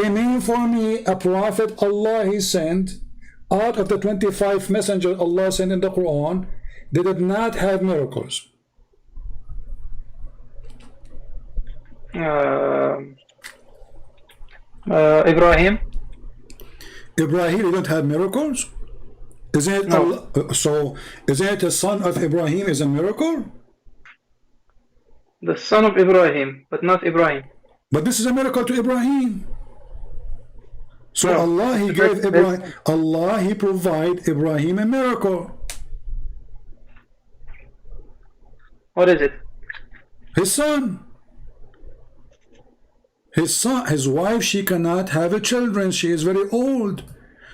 name for me a prophet Allah he sent out of the 25 messengers Allah sent in the Quran. They did not have miracles. Ibrahim. Ibrahim didn't have miracles? Isn't it Allah? So isn't it the son of Ibrahim is a miracle? The son of Ibrahim, but not Ibrahim. But this is a miracle to Ibrahim. So no, Allah he gave Ibrahim, Allah he provide Ibrahim a miracle. What is it? His son. His wife, she cannot have a children. She is very old.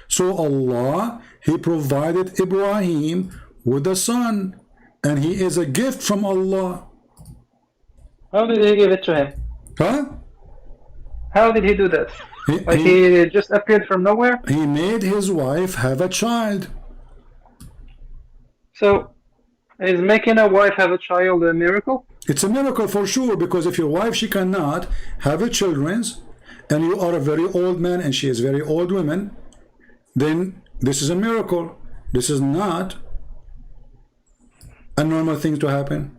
So Allah, he provided Ibrahim with a son. And he is a gift from Allah. How did he give it to him? Huh? How did he do that? Like He, he just appeared from nowhere? he made his wife have a child. So is making a wife have a child a miracle? It's a miracle for sure, because if your wife, she cannot have a children's, and you are a very old man and she is very old woman, then this is a miracle. This is not a normal thing to happen.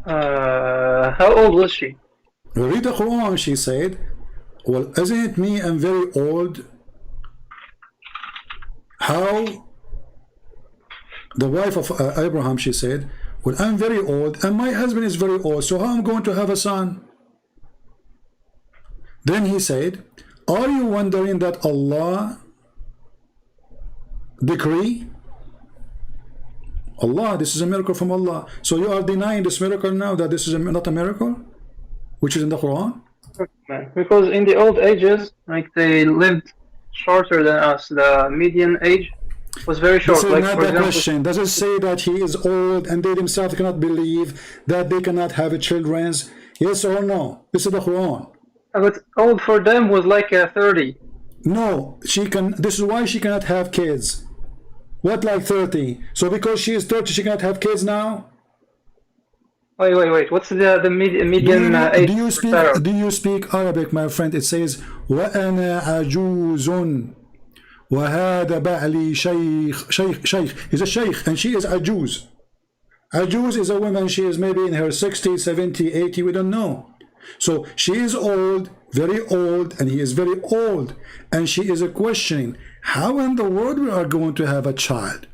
How old was she? Read the Quran, she said, well, isn't it me, I'm very old? How? The wife of Abraham, she said, well, I'm very old and my husband is very old, so how am I going to have a son? Then he said, are you wondering that Allah decree? Allah, this is a miracle from Allah. So you are denying this miracle now, that this is not a miracle, which is in the Quran? Because in the old ages, like they lived shorter than us. The median age was very short. This is like, not for the example, question. Does it say that he is old and they themselves cannot believe that they cannot have a children's? Yes or no? This is the Quran. but old for them was like 30. No, she can. This is why she cannot have kids. What, like 30? So because she is 30, she cannot have kids now? Wait. What's the median age? Do you speak Arabic, my friend? It says وَأَنَا عَجُوزٌ وَهَذَا بَعْلِي شَيْخ. He's a sheikh and she is ajuz. Ajuz is a woman, she is maybe in her 60, 70, 80, we don't know. So she is old, very old, and he is very old, and she is questioning, how in the world we are going to have a child?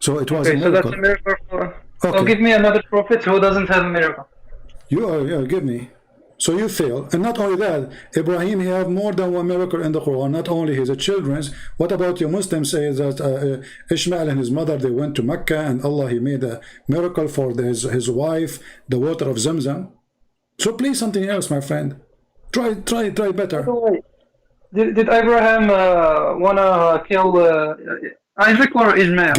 So it was Okay, a so miracle. that's a miracle. For... Okay. So give me another prophet who doesn't have a miracle. Yeah, give me. So you fail. And not only that, Ibrahim, he have more than one miracle in the Quran. Not only his children's. What about your Muslims say that Ishmael and his mother, they went to Mecca and Allah, he made a miracle for his wife, the water of Zamzam. So please something else, my friend. Try better. Did Abraham wanna kill Isaac or Ishmael?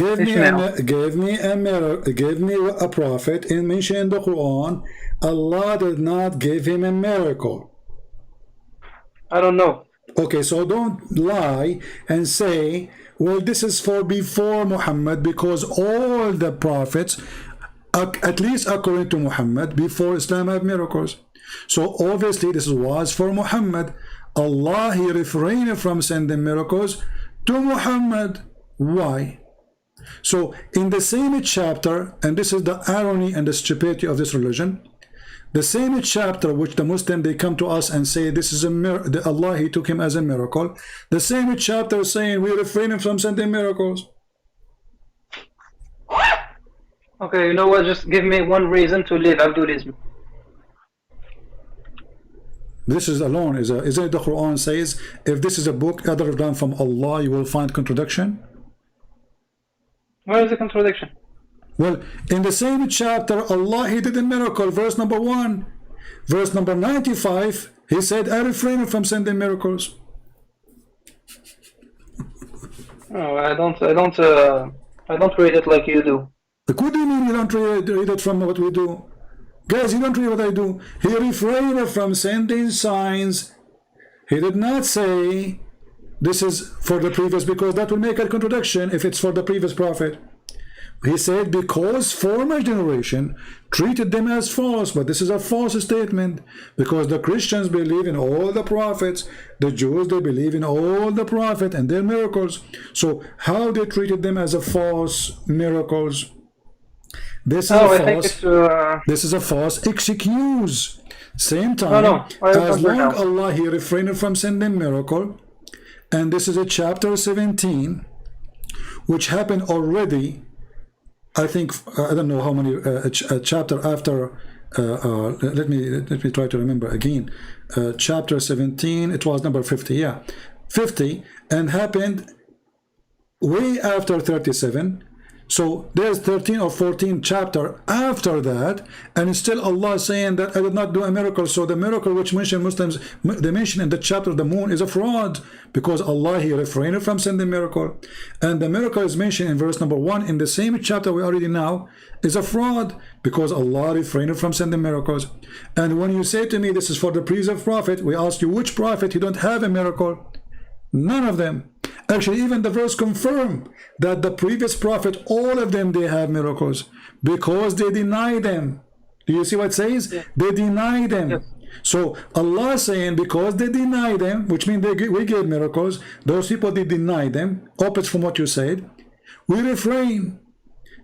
Give me a prophet and mention in the Quran, Allah did not give him a miracle. I don't know. Okay, so don't lie and say, well, this is for before Muhammad, because all the prophets, at least according to Muhammad, before Islam have miracles. So obviously this was for Muhammad. Allah, he refrained from sending miracles to Muhammad. Why? So in the same chapter, and this is the irony and the stupidity of this religion, the same chapter which the Muslim, they come to us and say this is a miracle, Allah, he took him as a miracle, the same chapter saying we refrain from sending miracles. Okay, you know what, just give me one reason to leave Abdulism. This is alone, isn't it? The Quran says, if this is a book other than from Allah, you will find contradiction. Where is the contradiction? Well, in the same chapter, Allah, he did a miracle, verse number 1. Verse number 95, he said, I refrain from sending miracles. Oh, I don't read it like you do. What do you mean you don't read it from what we do? Guys, you don't read what I do. He refrained from sending signs. He did not say this is for the previous, because that will make a contradiction if it's for the previous prophet. He said because former generation treated them as false, but this is a false statement, because the Christians believe in all the prophets, the Jews, they believe in all the prophets and their miracles. So how they treated them as a false miracles? This is a false excuse. Same time, as long Allah, he refrained from sending miracle, and this is a chapter 17, which happened already. I think I don't know how many chapter after. Let me try to remember again. Chapter 17. It was number 50. Yeah, 50, and happened way after 37. So there's 13 or 14 chapter after that, and still Allah saying that I did not do a miracle. So the miracle which mentioned Muslims, they mention in the chapter of the moon, is a fraud, because Allah, He refrained from sending miracle. And the miracle is mentioned in verse number 1 in the same chapter we are reading now, is a fraud, because Allah refrained from sending miracles. And when you say to me this is for the preserved prophet, we ask you which prophet you don't have a miracle? None of them. Actually, even the verse confirm that the previous prophet, all of them, they have miracles, because they deny them. Do you see what it says? Yeah. They deny them. Yes. So Allah saying, because they deny them, which means we gave miracles, those people, they deny them, opposite from what you said, we refrain,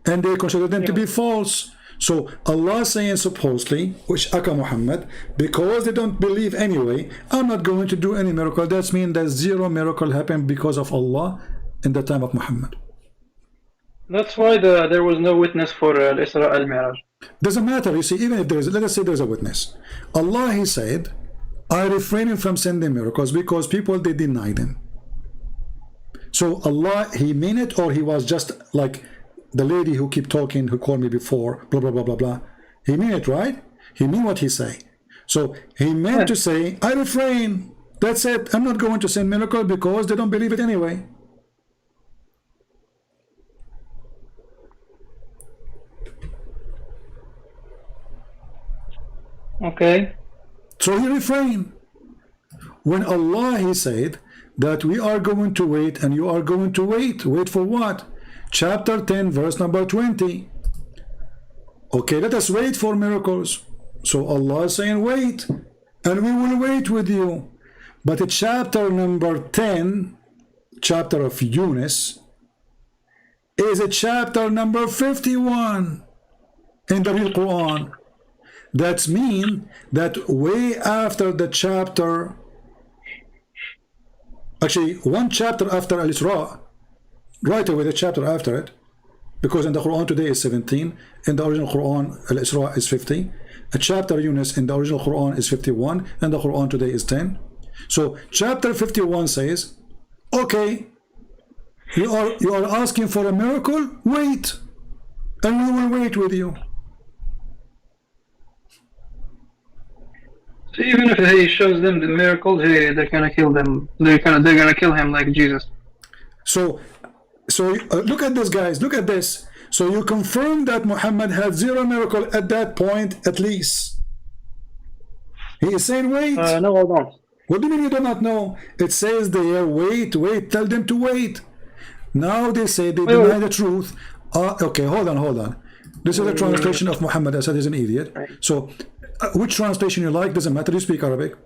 and they consider them to be false. So Allah saying supposedly, which Aka Muhammad, because they don't believe anyway, I'm not going to do any miracle. That means that zero miracle happened because of Allah in the time of Muhammad. That's why there was no witness for Isra al-Miraj. Doesn't matter. You see, even if there is, let us say there's a witness. Allah, He said, I refrain from sending miracles because people, they deny them. So Allah, He meant it, or He was just like the lady who keep talking, who called me before, blah, blah, blah, blah, blah. He mean it, right? He mean what he say. So he meant to say, I refrain. That's it. I'm not going to send miracle because they don't believe it anyway. Okay. So he refrained. When Allah, He said that we are going to wait and you are going to wait. Wait for what? Chapter 10, verse number 20. Okay, let us wait for miracles. So Allah is saying, wait, and we will wait with you. But chapter number 10, chapter of Yunus, is a chapter number 51 in the real Quran. That means that way after the chapter, actually one chapter after Al-Isra, right away the chapter after it, because in the Quran today is 17, in the original Quran Al-Isra is 50, a chapter Yunus in the original Quran is 51, and the Quran today is 10. So chapter 51 says, okay, you are asking for a miracle, wait, and we will wait with you. So even if He shows them the miracles, they're gonna kill them. They're gonna kill him like Jesus. So look at this, guys. Look at this. So you confirm that Muhammad had zero miracle at that point, at least. He is saying, wait. No, I don't. What do you mean you do not know? It says there, wait. Tell them to wait. Now they say they deny the truth. Okay, hold on. This is a translation of Muhammad. I said he's an idiot. So which translation you like, doesn't matter. You speak Arabic.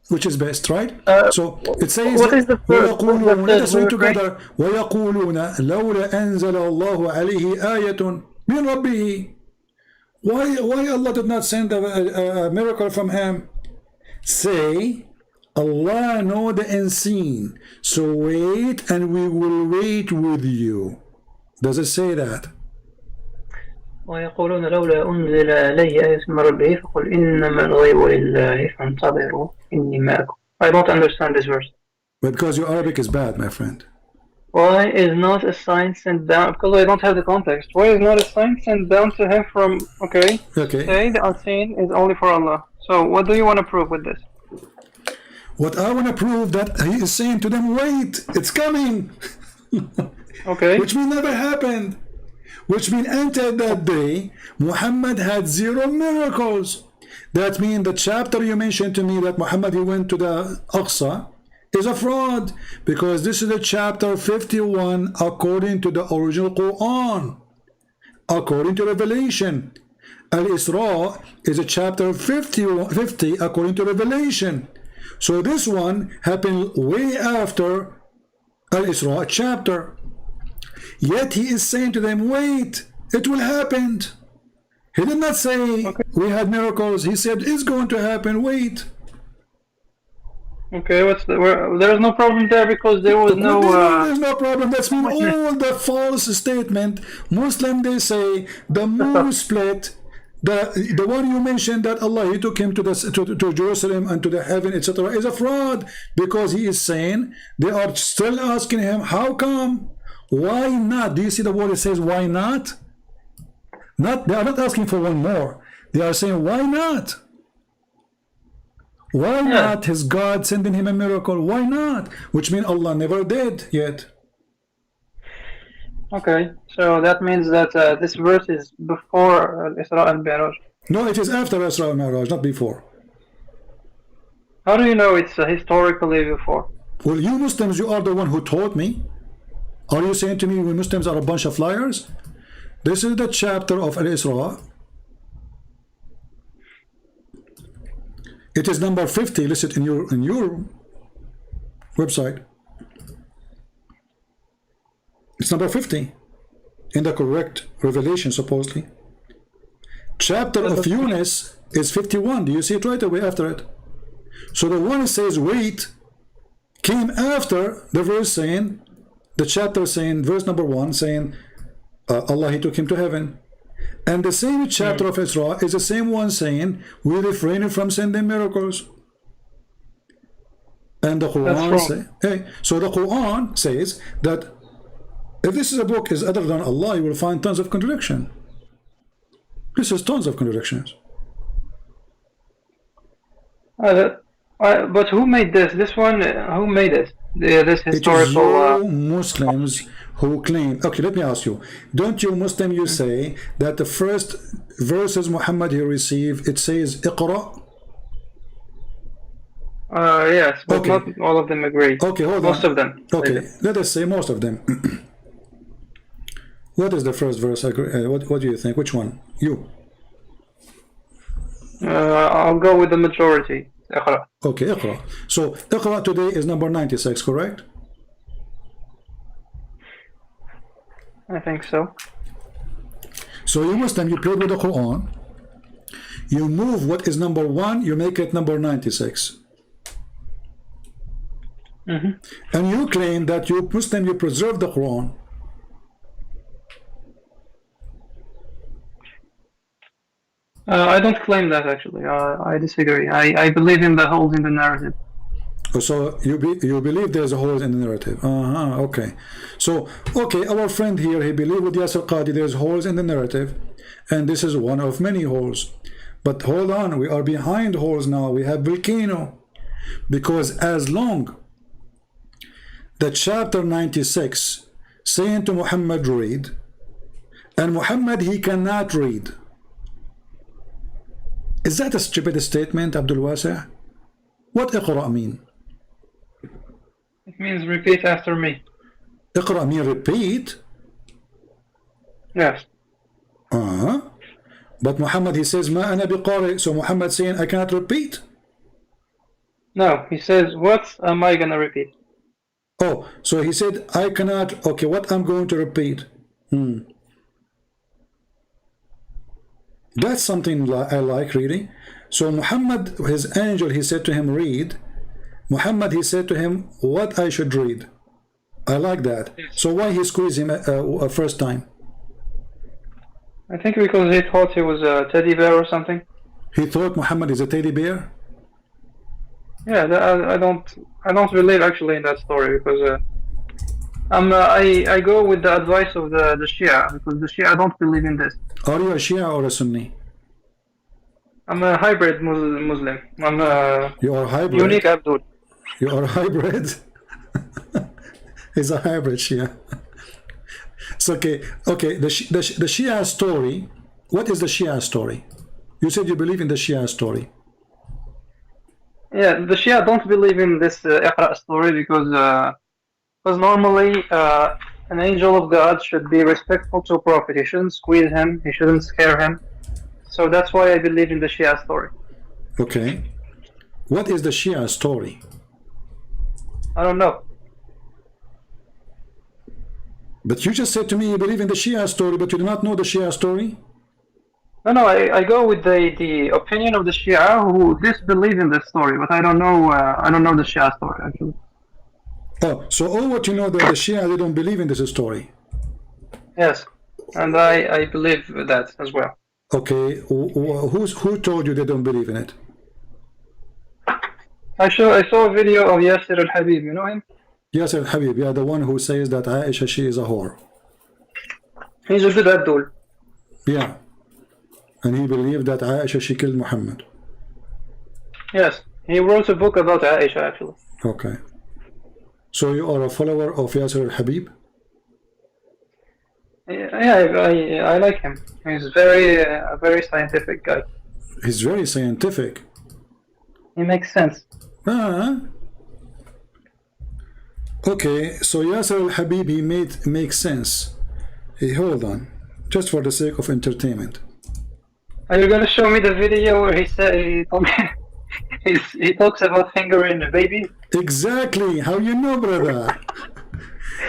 Which is best, right? So it says, what is the first? let us read together. وَيَقُولُونَ لَوْلَا أَنزَلَ اللَّهُ عَلَيْهِ آيَةٌ مِنْ رَبِّهِ. Why Allah did not send a miracle from Him? Say, Allah know the unseen. So wait, and we will wait with you. Does it say that? ويقولون لولا أنزل عليه آية من ربه فقل إنما الغيب لله فانتظروا إني معكم. I don't understand this verse. Because your Arabic is bad, my friend. Why is not a sign sent down? Because I don't have the context. Why is not a sign sent down to him from? Okay. Say the unseen is only for Allah. So what do you want to prove with this? What I want to prove that He is saying to them, wait, it's coming. Okay. Which means never happened. Which means until that day, Muhammad had zero miracles. That means the chapter you mentioned to me that Muhammad, he went to the Aqsa, is a fraud, because this is the chapter 51 according to the original Quran, according to Revelation. Al-Isra is a chapter 50 according to Revelation. So this one happened way after Al-Isra chapter. Yet He is saying to them, wait, it will happen. He did not say we had miracles. He said it's going to happen, wait. Okay, there's no problem there because there was no... There's no problem. That's mean all the false statement. Muslim, they say the moon split. The one you mentioned that Allah, He took him to Jerusalem and to the heaven, etc., is a fraud, because he is saying they are still asking him, how come? Why not? Do you see the word it says why not? Not, they are not asking for one more. They are saying why not? Why not his God sending him a miracle? Why not? Which means Allah never did yet. Okay, so that means that this verse is before Isra and Mi'raj. No, it is after Isra and Mi'raj, not before. How do you know it's historically before? Well, you Muslims, you are the one who taught me. Are you saying to me we Muslims are a bunch of liars? This is the chapter of Al-Isra. It is number 50, listed in your website. It's number 50 in the correct revelation, supposedly. Chapter of Yunus is 51. Do you see it right away after it? So the one that says wait came after the verse saying, the chapter saying, verse number 1 saying, Allah, he took him to heaven. And the same chapter of Isra is the same one saying, we refrain from sending miracles. And the Quran says, hey, so the Quran says that if this is a book is other than Allah, you will find tons of contradiction. This is tons of contradictions. But who made this? This one, who made it? This historical... It is you Muslims who claim... Okay, let me ask you. Don't you Muslim, you say that the first verses Muhammad he received, it says Iqra? Yes, but not all of them agree. Okay, hold most on. of them. Okay, let us say most of them. What is the first verse? What do you think? Which one? You. I'll go with the majority. Iqra. Okay, Iqra. So Iqra today is number 96, correct? I think so. So you Muslim, you played with the Quran. You move what is number 1, you make it number 96. And you claim that you Muslim, you preserve the Quran. I don't claim that actually. I disagree. I believe in the holes in the narrative. So you believe there's a hole in the narrative. Okay. So okay, our friend here, he believed with Yasir Qadi there's holes in the narrative, and this is one of many holes. But hold on, we are behind holes now. We have volcano, because as long the chapter 96 saying to Muhammad read, and Muhammad he cannot read. Is that a stupid statement, Abdul Wasi'? What Iqra mean? It means repeat after me. Iqra mean repeat? Yes. But Muhammad he says ma ana biqari, so Muhammad saying I cannot repeat? No, he says what am I gonna repeat? Oh, so he said I cannot, okay, what I'm going to repeat? That's something I like reading. So Muhammad, his angel, he said to him read. Muhammad he said to him what I should read. I like that. So why he squeezed him a first time? I think because he thought he was a teddy bear or something. He thought Muhammad is a teddy bear? Yeah, I don't believe actually in that story, because I go with the advice of the Shia, because the Shia don't believe in this. Are you a Shia or a Sunni? I'm a hybrid Muslim. I'm a you are hybrid. Unique Abdul. You are hybrid. He's a hybrid Shia. It's okay. Okay, the Shia story. What is the Shia story? You said you believe in the Shia story. Yeah, the Shia don't believe in this Iqra story, because normally an angel of God should be respectful to a prophet. He shouldn't squeeze him. He shouldn't scare him. So that's why I believe in the Shia story. Okay. What is the Shia story? I don't know. But you just said to me you believe in the Shia story, but you do not know the Shia story? No, I go with the opinion of the Shia who disbelieve in this story, but I don't know the Shia story actually. Oh, so all what you know that the Shia, they don't believe in this story? Yes, and I believe that as well. Okay, who told you they don't believe in it? I saw a video of Yasir al-Habib, you know him? Yasser al-Habib, yeah, the one who says that Aisha, she is a whore. He's a good Abdul. Yeah. And he believed that Aisha, she killed Muhammad. Yes, he wrote a book about Aisha actually. Okay. So you are a follower of Yasser al-Habib? Yeah, I like him. He's a very scientific guy. He's very scientific. He makes sense. Okay, so Yasser al-Habib, he makes sense. Hey, hold on. Just for the sake of entertainment. Are you gonna show me the video where he said he talks about fingering a baby? Exactly. How you know, brother?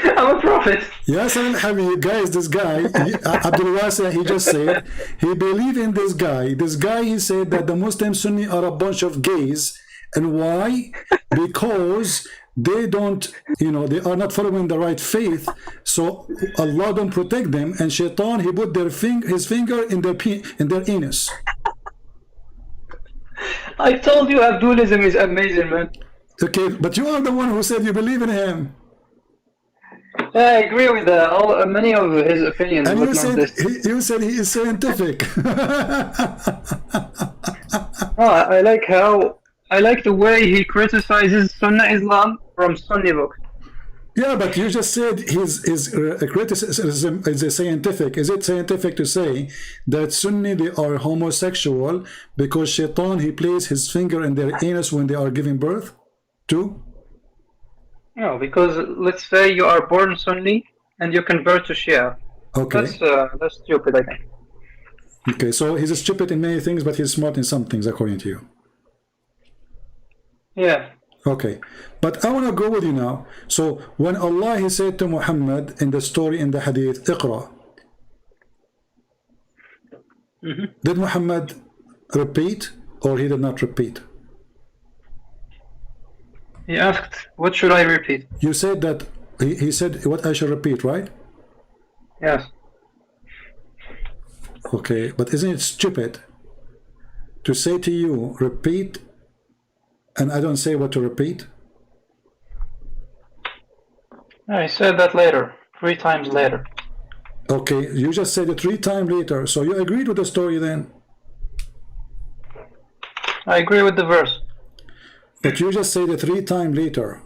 I'm a prophet. Yasser al-Habib, guys, this guy, Abdul Wasi, he just said, he believed in this guy. This guy, he said that the Muslim Sunni are a bunch of gays. And why? Because they don't, they are not following the right faith. So Allah don't protect them. And Shaitan, he put his finger in their anus. I told you Abdulism is amazing, man. Okay, but you are the one who said you believe in him. I agree with many of his opinions. And but you said he is scientific. I like the way he criticizes Sunnah Islam from Sunni books. Yeah, but you just said his criticism is scientific. Is it scientific to say that Sunni, they are homosexual because Shaitan, he places his finger in their anus when they are giving birth too? No, because let's say you are born Sunni and you convert to Shia. Okay. That's stupid, I think. Okay, so he's stupid in many things, but he's smart in some things, according to you. Yeah. Okay, but I want to go with you now. So when Allah, he said to Muhammad in the story in the hadith, Iqra, did Muhammad repeat or he did not repeat? He asked, what should I repeat? You said that he said what I should repeat, right? Yes. Okay, but isn't it stupid to say to you, repeat, and I don't say what to repeat? I said that later, 3 times later. Okay, you just said it 3 times later, so you agreed with the story then? I agree with the verse. But you just said it 3 times later.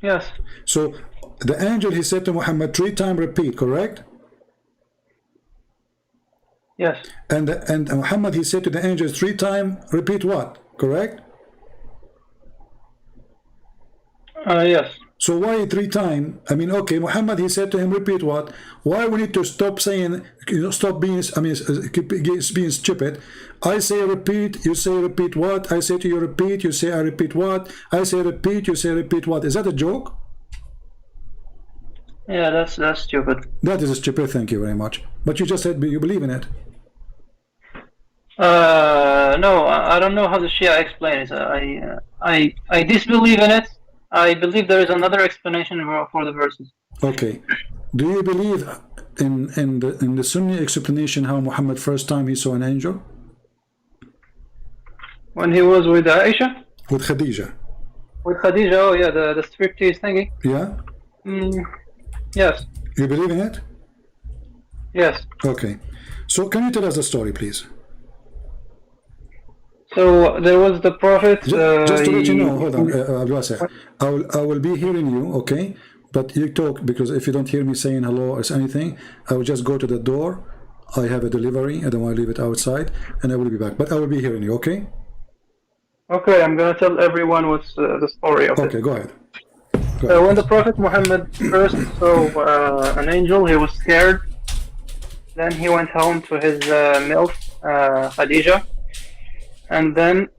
Yes. So the angel, he said to Muhammad 3 times repeat, correct? Yes. And Muhammad, he said to the angels 3 times repeat what, correct? Yes. So why 3 times? I mean, okay, Muhammad, he said to him repeat what? Why we need to stop saying, stop being, keep being stupid? I say repeat, you say repeat what? I say to you repeat, you say I repeat what? I say repeat, you say repeat what? Is that a joke? Yeah, that's stupid. That is stupid, thank you very much. But you just said you believe in it. No, I don't know how the Shia explain it. I disbelieve in it. I believe there is another explanation for the verses. Okay. Do you believe in the Sunni explanation how Muhammad first time he saw an angel? When he was with Aisha? With Khadija. With Khadija, oh yeah, the striptease thingy. Yeah? Yes. You believe in it? Yes. Okay. So can you tell us the story, please? So there was the Prophet. Just to let you know, hold on, I will be hearing you, okay? But you talk, because if you don't hear me saying hello or anything, I will just go to the door. I have a delivery. I don't want to leave it outside, and I will be back. But I will be hearing you, okay? Okay, I'm gonna tell everyone what's the story of it. Okay, go ahead. When the Prophet Muhammad first saw an angel, he was scared. Then he went home to his MILF, Khadija. And then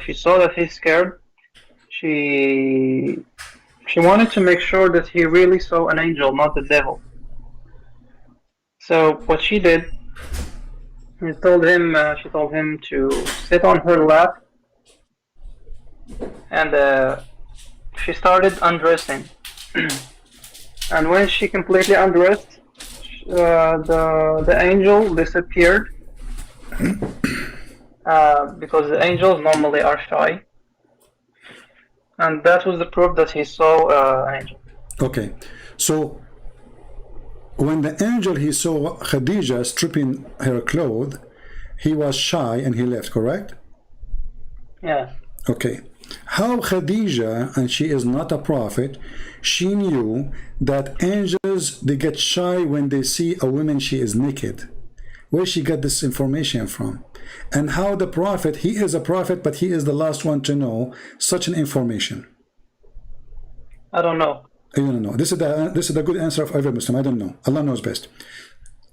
she saw that he's scared. She wanted to make sure that he really saw an angel, not the devil. So what she did, she told him to sit on her lap, and she started undressing. And when she completely undressed, the angel disappeared. Because the angels normally are shy. And that was the proof that he saw an angel. Okay, so when the angel he saw Khadija stripping her clothes, he was shy and he left, correct? Yeah. Okay. How Khadija, and she is not a prophet, she knew that angels, they get shy when they see a woman she is naked. Where she got this information from? And how the prophet, he is a prophet, but he is the last one to know such an information. I don't know. I don't know. This is the good answer of every Muslim. I don't know. Allah knows best.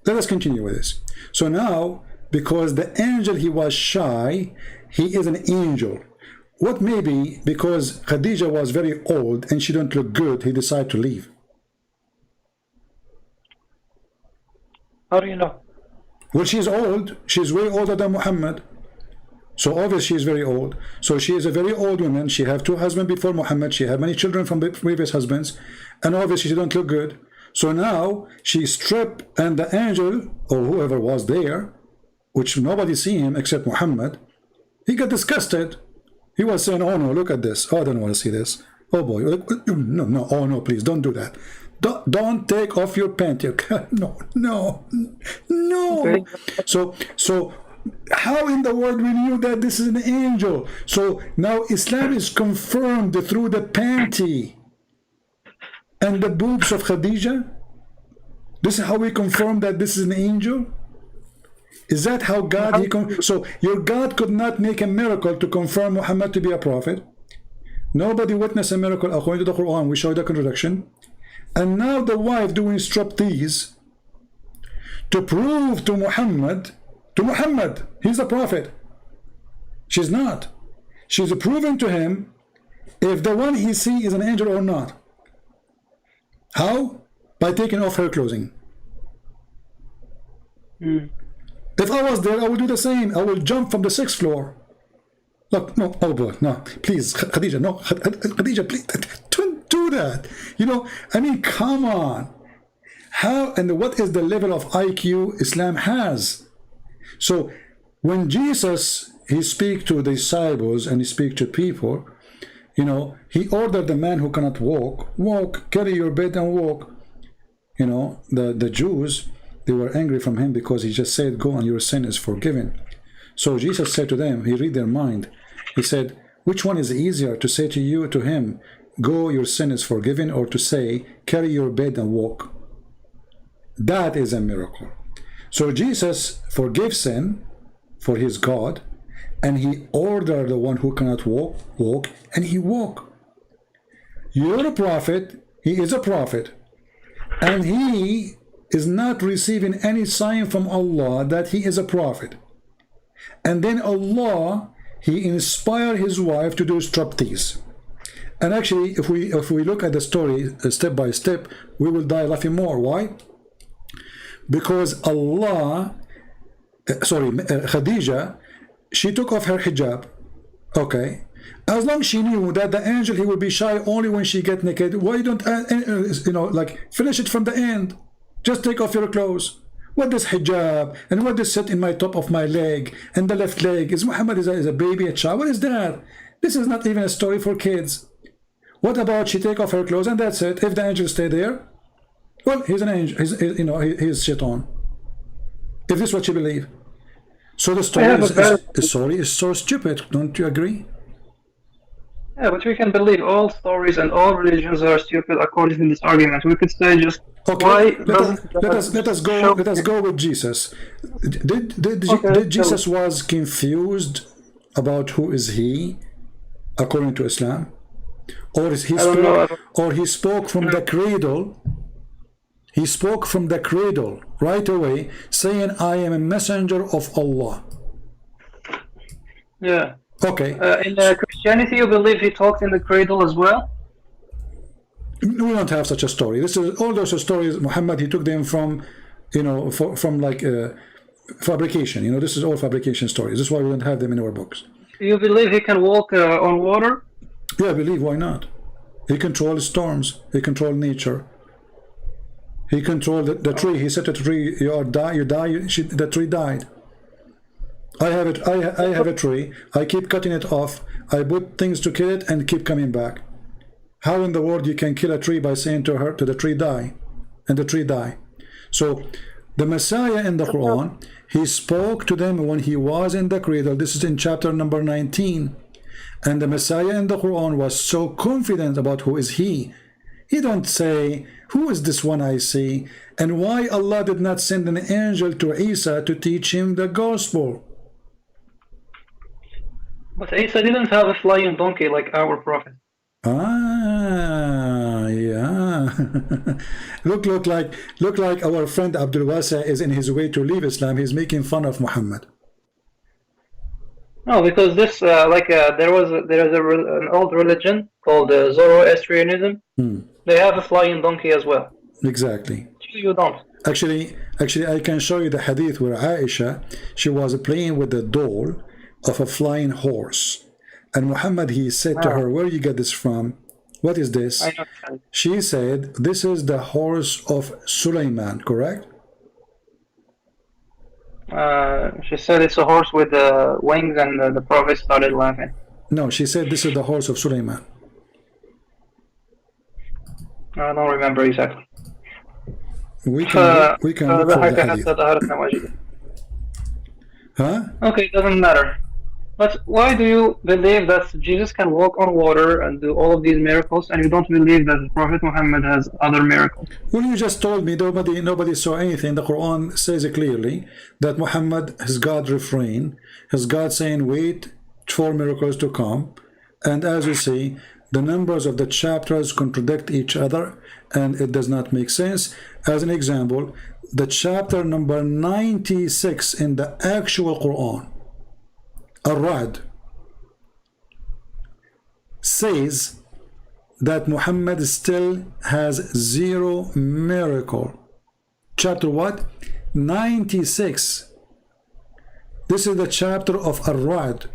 Let us continue with this. So now, because the angel, he was shy, he is an angel. What maybe because Khadija was very old and she don't look good, he decided to leave? How do you know? Well, she's old. She's way older than Muhammad. So obviously she is very old. So she is a very old woman. She have 2 husbands before Muhammad. She had many children from previous husbands. And obviously she don't look good. So now she stripped, and the angel, or whoever was there, which nobody see him except Muhammad, he got disgusted. He was saying, oh no, look at this. Oh, I don't want to see this. Oh boy, no, no, oh no, please don't do that. Don't take off your pant. No. Okay. So how in the world we knew that this is an angel? So now Islam is confirmed through the panty and the boobs of Khadija. This is how we confirm that this is an angel. Is that how God? So your God could not make a miracle to confirm Muhammad to be a prophet. Nobody witnessed a miracle according to the Quran. We showed the contradiction. And now the wife doing striptease to prove to Muhammad, he's a prophet. She's not. She's proving to him if the one he see is an angel or not. How? By taking off her clothing. If I was there, I would do the same. I will jump from the 6th floor. Look, no, oh boy, no, please, Khadija, no, Khadija, please, don't do that. You know, I mean, come on. How and what is the level of IQ Islam has? So when Jesus, he speak to the disciples and he speak to people, you know, he ordered the man who cannot walk, carry your bed and walk. You know, the Jews, they were angry from him because he just said, go and your sin is forgiven. So Jesus said to them, he read their mind. He said, which one is easier to say to him, go, your sin is forgiven, or to say, carry your bed and walk? That is a miracle. So Jesus forgave sin for his God, and he ordered the one who cannot walk, and he walk. You're a prophet, he is a prophet, and he is not receiving any sign from Allah that he is a prophet. And then Allah, he inspired his wife to do striptease. And actually, if we look at the story step by step, we will die laughing more. Why? Because Khadija, she took off her hijab. Okay, as long as she knew that the angel, he will be shy only when she get naked. Why don't like finish it from the end? Just take off your clothes. What does hijab and what does sit in my top of my leg and the left leg? Is Muhammad is a baby, a child? What is that? This is not even a story for kids. What about she take off her clothes and that's it? If the angel stay there, well, he's an angel. He's shaitan. If this is what you believe, so the story is so stupid. Don't you agree? Yeah, but we can believe all stories and all religions are stupid according to this argument. We could say just okay. Let us go with Jesus. Did Jesus was confused about who is he according to Islam, or he spoke from the cradle? He spoke from the cradle right away, saying, "I am a messenger of Allah." Yeah. Okay. In Christianity, you believe he talked in the cradle as well? We don't have such a story. This is all those stories. Muhammad, he took them from, from like fabrication. This is all fabrication stories. This is why we don't have them in our books. You believe he can walk on water? Yeah, I believe. Why not? He controls storms. He controls nature. He controlled the tree. He said to the tree, "You die. The tree died." I have a tree. I keep cutting it off. I put things to kill it and keep coming back. How in the world you can kill a tree by saying to her, to the tree, die, and the tree die? So the Messiah in the Quran, he spoke to them when he was in the cradle. This is in chapter number 19. And the Messiah in the Quran was so confident about who is he. He don't say, who is this one I see? And why Allah did not send an angel to Isa to teach him the gospel? But Isa didn't have a flying donkey like our prophet. Ah, yeah. look like our friend Abdul Wasa is in his way to leave Islam. He's making fun of Muhammad. No, because this there is an old religion called Zoroastrianism. They have a flying donkey as well. Exactly. You don't. Actually, I can show you the hadith where Aisha, she was playing with the doll of a flying horse. And Muhammad, he said to her, where you get this from? What is this? I know. She said, this is the horse of Sulaiman, correct? She said it's a horse with wings, and the prophet started laughing. No, she said this is the horse of Sulaiman. I don't remember exactly. We can look for the hadith. Huh? Okay, doesn't matter. But why do you believe that Jesus can walk on water and do all of these miracles, and you don't believe that the Prophet Muhammad has other miracles? Well, you just told me nobody saw anything. The Quran says it clearly that Muhammad, his God refrained, his God saying, wait for miracles to come. And as you see, the numbers of the chapters contradict each other, and it does not make sense. As an example, the chapter number 96 in the actual Quran, Ar-Ra'd, says that Muhammad still has 0 miracle. Chapter what? 96. This is the chapter of Ar-Ra'd.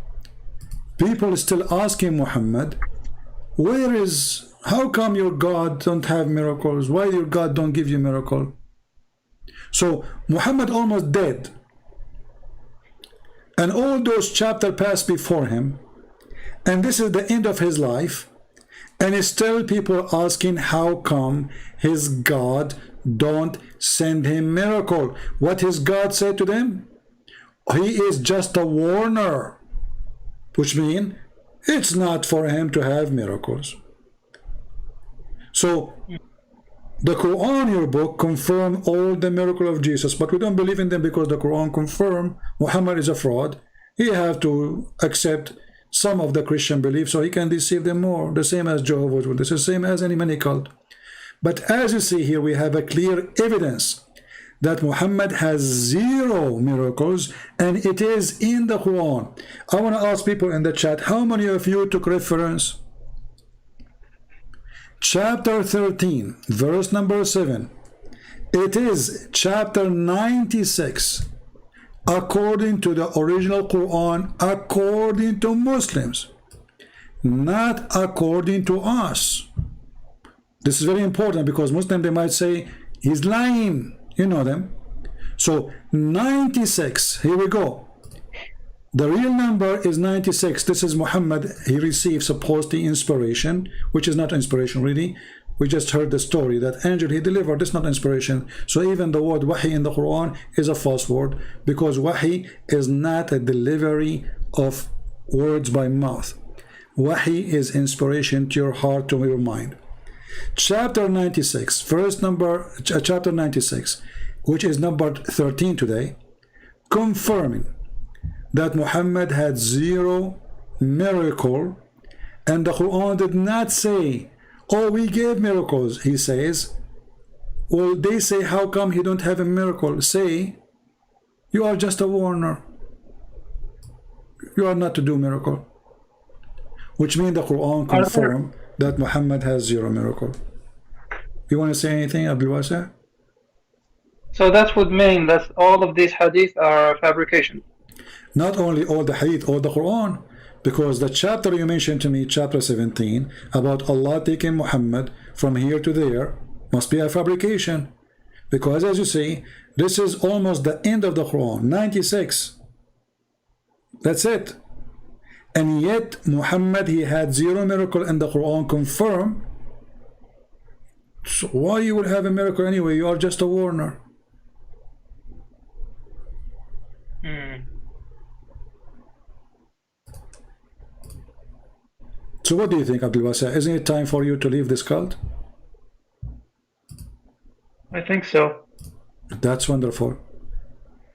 People still asking Muhammad, how come your God don't have miracles? Why your God don't give you miracle? So Muhammad almost dead. And all those chapters passed before him. And this is the end of his life. And still people asking how come his God don't send him miracle. What his God said to them? He is just a warner. Which means it's not for him to have miracles. So the Quran, your book, confirm all the miracle of Jesus, but we don't believe in them because the Quran confirm Muhammad is a fraud. He have to accept some of the Christian beliefs so he can deceive them more, the same as Jehovah's Witnesses, the same as any many cult. But as you see here, we have a clear evidence that Muhammad has 0 miracles, and it is in the Quran. I want to ask people in the chat, how many of you took reference? Chapter 13, verse number 7. It is chapter 96, according to the original Quran, according to Muslims, not according to us. This is very important because Muslims, they might say, he's lying. You know them. So 96, here we go. The real number is 96. This is Muhammad. He received supposedly inspiration, which is not inspiration really. We just heard the story that angel he delivered. This is not inspiration. So even the word wahi in the Quran is a false word, because wahi is not a delivery of words by mouth. Wahi is inspiration to your heart, to your mind. Chapter 96, chapter 96, which is number 13 today, confirming that Muhammad had 0 miracle, and the Quran did not say, oh, we gave miracles. He says, well, they say, how come he don't have a miracle? Say, you are just a warner. You are not to do miracle. Which means the Quran confirm that Muhammad has 0 miracle. You want to say anything, Abdul Wasa? So that would mean that all of these hadith are fabrication. Not only all the hadith, all the Quran, because the chapter you mentioned to me, chapter 17, about Allah taking Muhammad from here to there, must be a fabrication. Because as you see, this is almost the end of the Quran, 96. That's it. And yet Muhammad, he had zero miracle, and the Quran confirm. So why you will have a miracle anyway? You are just a warner. So what do you think, Abdul Wasa? Isn't it time for you to leave this cult? I think so. That's wonderful.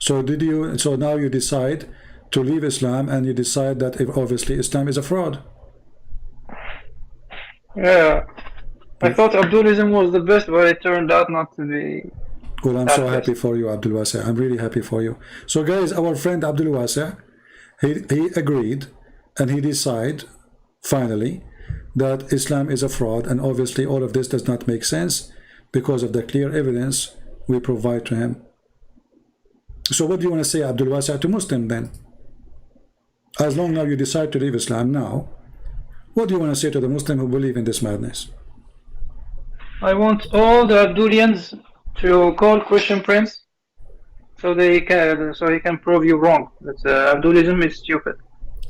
So did you? So now you decide to leave Islam, and you decide that if obviously Islam is a fraud. Yeah, I thought Abdulism was the best, but it turned out not to be. Well, I'm so happy for you, Abdul Wasa. I'm really happy for you. So guys, our friend Abdul Wasa, he agreed, and he decided finally that Islam is a fraud, and obviously all of this does not make sense because of the clear evidence we provide to him. So what do you want to say, Abdul Wasa, to Muslim then? As long now you decide to leave Islam now, what do you want to say to the Muslim who believe in this madness? I want all the Abdulians to call Christian Prince, so he can prove you wrong. That Abdulism is stupid.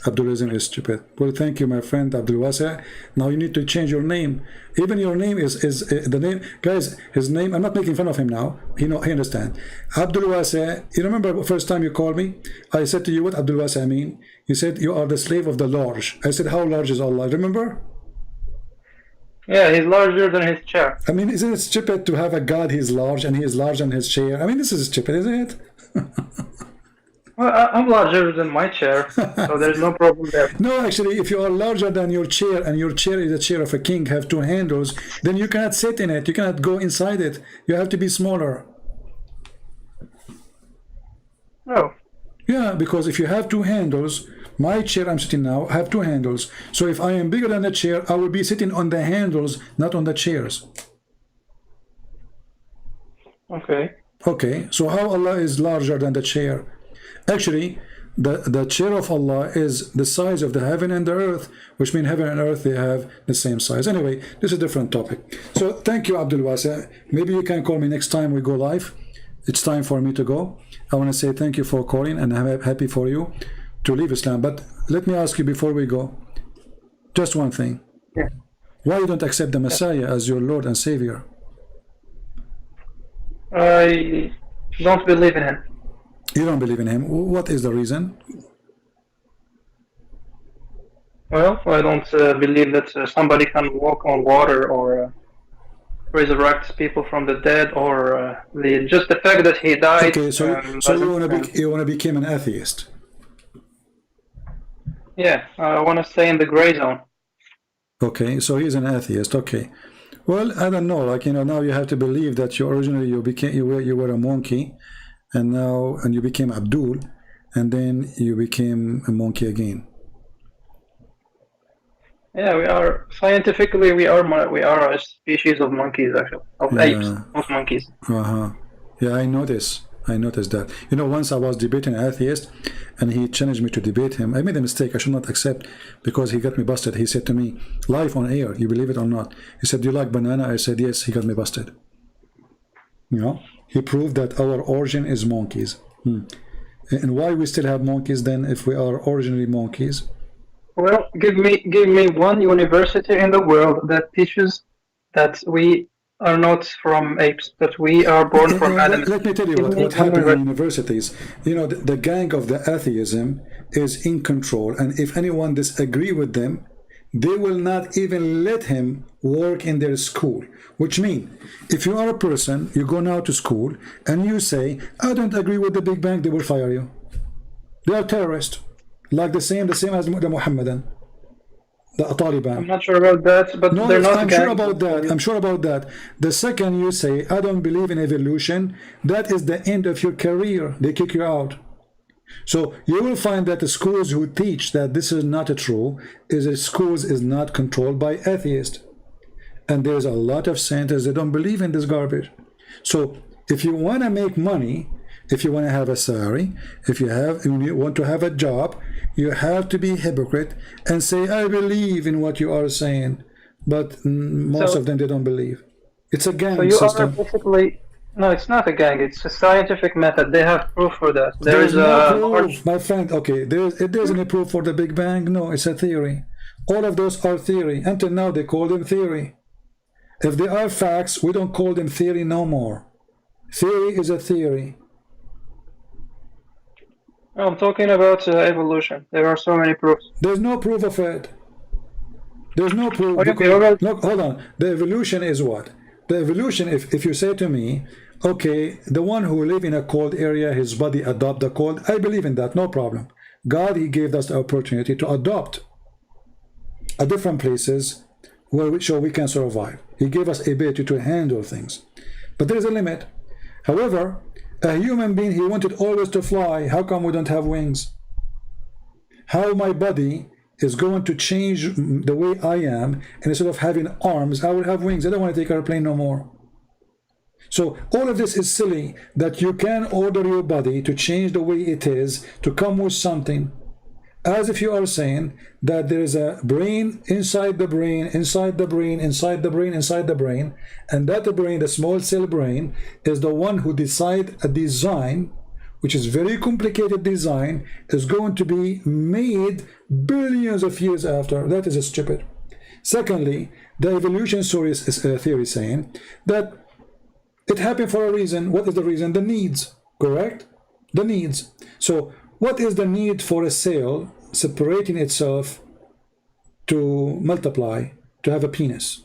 Abdulism is stupid. Well, thank you, my friend Abdul Wasa. Now you need to change your name. Even your name is the name, guys. His name. I'm not making fun of him now. He understand. Abdul Wasa. You remember the first time you called me? I said to you, what Abdul Wasa mean? You said you are the slave of the large. I said, how large is Allah? Remember? Yeah, he's larger than his chair. I mean, isn't it stupid to have a God? He's large, and he is larger than his chair. I mean, this is stupid, isn't it? Well, I'm larger than my chair, so there's no problem there. No, actually, if you are larger than your chair, and your chair is a chair of a king, have two handles, then you cannot sit in it. You cannot go inside it. You have to be smaller. Oh. Yeah, because if you have two handles, my chair I'm sitting now have two handles. So if I am bigger than the chair, I will be sitting on the handles, not on the chairs. Okay. Okay, so how Allah is larger than the chair? Actually, the chair of Allah is the size of the heaven and the earth, which means heaven and earth, they have the same size. Anyway, this is a different topic. So thank you, Abdul Wasa. Maybe you can call me next time we go live. It's time for me to go. I want to say thank you for calling, and I'm happy for you to leave Islam. But let me ask you before we go, just one thing. Yeah. Why you don't accept the Messiah as your Lord and Savior? I don't believe in him. You don't believe in him. What is the reason? Well, I don't believe that somebody can walk on water or resurrect people from the dead, or just the fact that he died. Okay, so you want to become an atheist? Yeah, I want to stay in the gray zone. Okay, so he's an atheist. Okay, well, I don't know. Like, now you have to believe that you originally you were a monkey, and you became Abdul, and then you became a monkey again. Yeah, we are a species of monkeys, actually, of apes, not monkeys. Yeah, I noticed that. Once I was debating an atheist, and he challenged me to debate him. I made a mistake. I should not accept, because he got me busted. He said to me, live on air, you believe it or not, he said, do you like banana? I said yes. He got me busted. He proved that our origin is monkeys. And why we still have monkeys then, if we are originally monkeys? Well, give me one university in the world that teaches that we are not from apes, that we are born from Adam. Let me tell you what happened in universities. The gang of the atheism is in control, and if anyone disagree with them, they will not even let him work in their school. Which means, if you are a person, you go now to school, and you say, I don't agree with the Big Bang, they will fire you. They are terrorists. Like the same as the Mohammedan, the Taliban. I'm not sure about that, but they're not. I'm sure about that. The second you say, I don't believe in evolution, that is the end of your career. They kick you out. So you will find that the schools who teach that this is not true, schools is not controlled by atheists. And there's a lot of scientists that don't believe in this garbage. So if you want to make money, if you want to have a salary, if you want to have a job, you have to be hypocrite and say, I believe in what you are saying. But most of them, they don't believe. It's a gang system. No, it's not a gang. It's a scientific method. They have proof for that. There There's is no a proof, large. my friend. Okay, there's any proof for the Big Bang? No, it's a theory. All of those are theory. Until now, they call them theory. If they are facts, we don't call them theory no more. Theory is a theory. No, I'm talking about evolution. There are so many proofs. There's no proof of it. There's no proof Okay, because, look, hold on. The evolution is what? The evolution, if you say to me, okay, the one who live in a cold area, his body adopt the cold, I believe in that, no problem. God, he gave us the opportunity to adopt at different places so we can survive. He gave us ability to handle things. But there is a limit. However, a human being, he wanted always to fly. How come we don't have wings? How my body is going to change the way I am, and instead of having arms, I will have wings. I don't want to take an airplane no more. So all of this is silly, that you can order your body to change the way it is, to come with something, as if you are saying that there is a brain inside the brain, inside the brain, inside the brain, inside the brain, and that the brain, the small cell brain, is the one who decide a design, which is very complicated design, is going to be made billions of years after. That is stupid. Secondly, the evolution theory is saying that it happened for a reason. What is the reason? The needs, correct? The needs. So what is the need for a cell separating itself to multiply, to have a penis?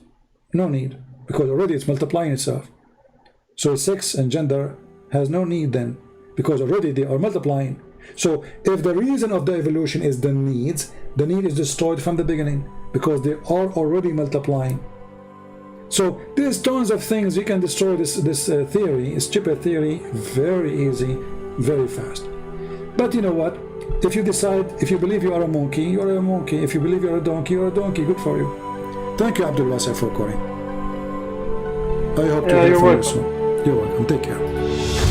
No need, because already it's multiplying itself. So sex and gender has no need then, because already they are multiplying. So if the reason of the evolution is the need is destroyed from the beginning, because they are already multiplying. So there's tons of things you can destroy this theory, stupid theory, very easy, very fast. But you know what? If you decide, if you believe you are a monkey, you are a monkey. If you believe you are a donkey, you are a donkey. Good for you. Thank you, Abdul Wasa, for calling. I hope to hear from you soon. You're welcome. Take care.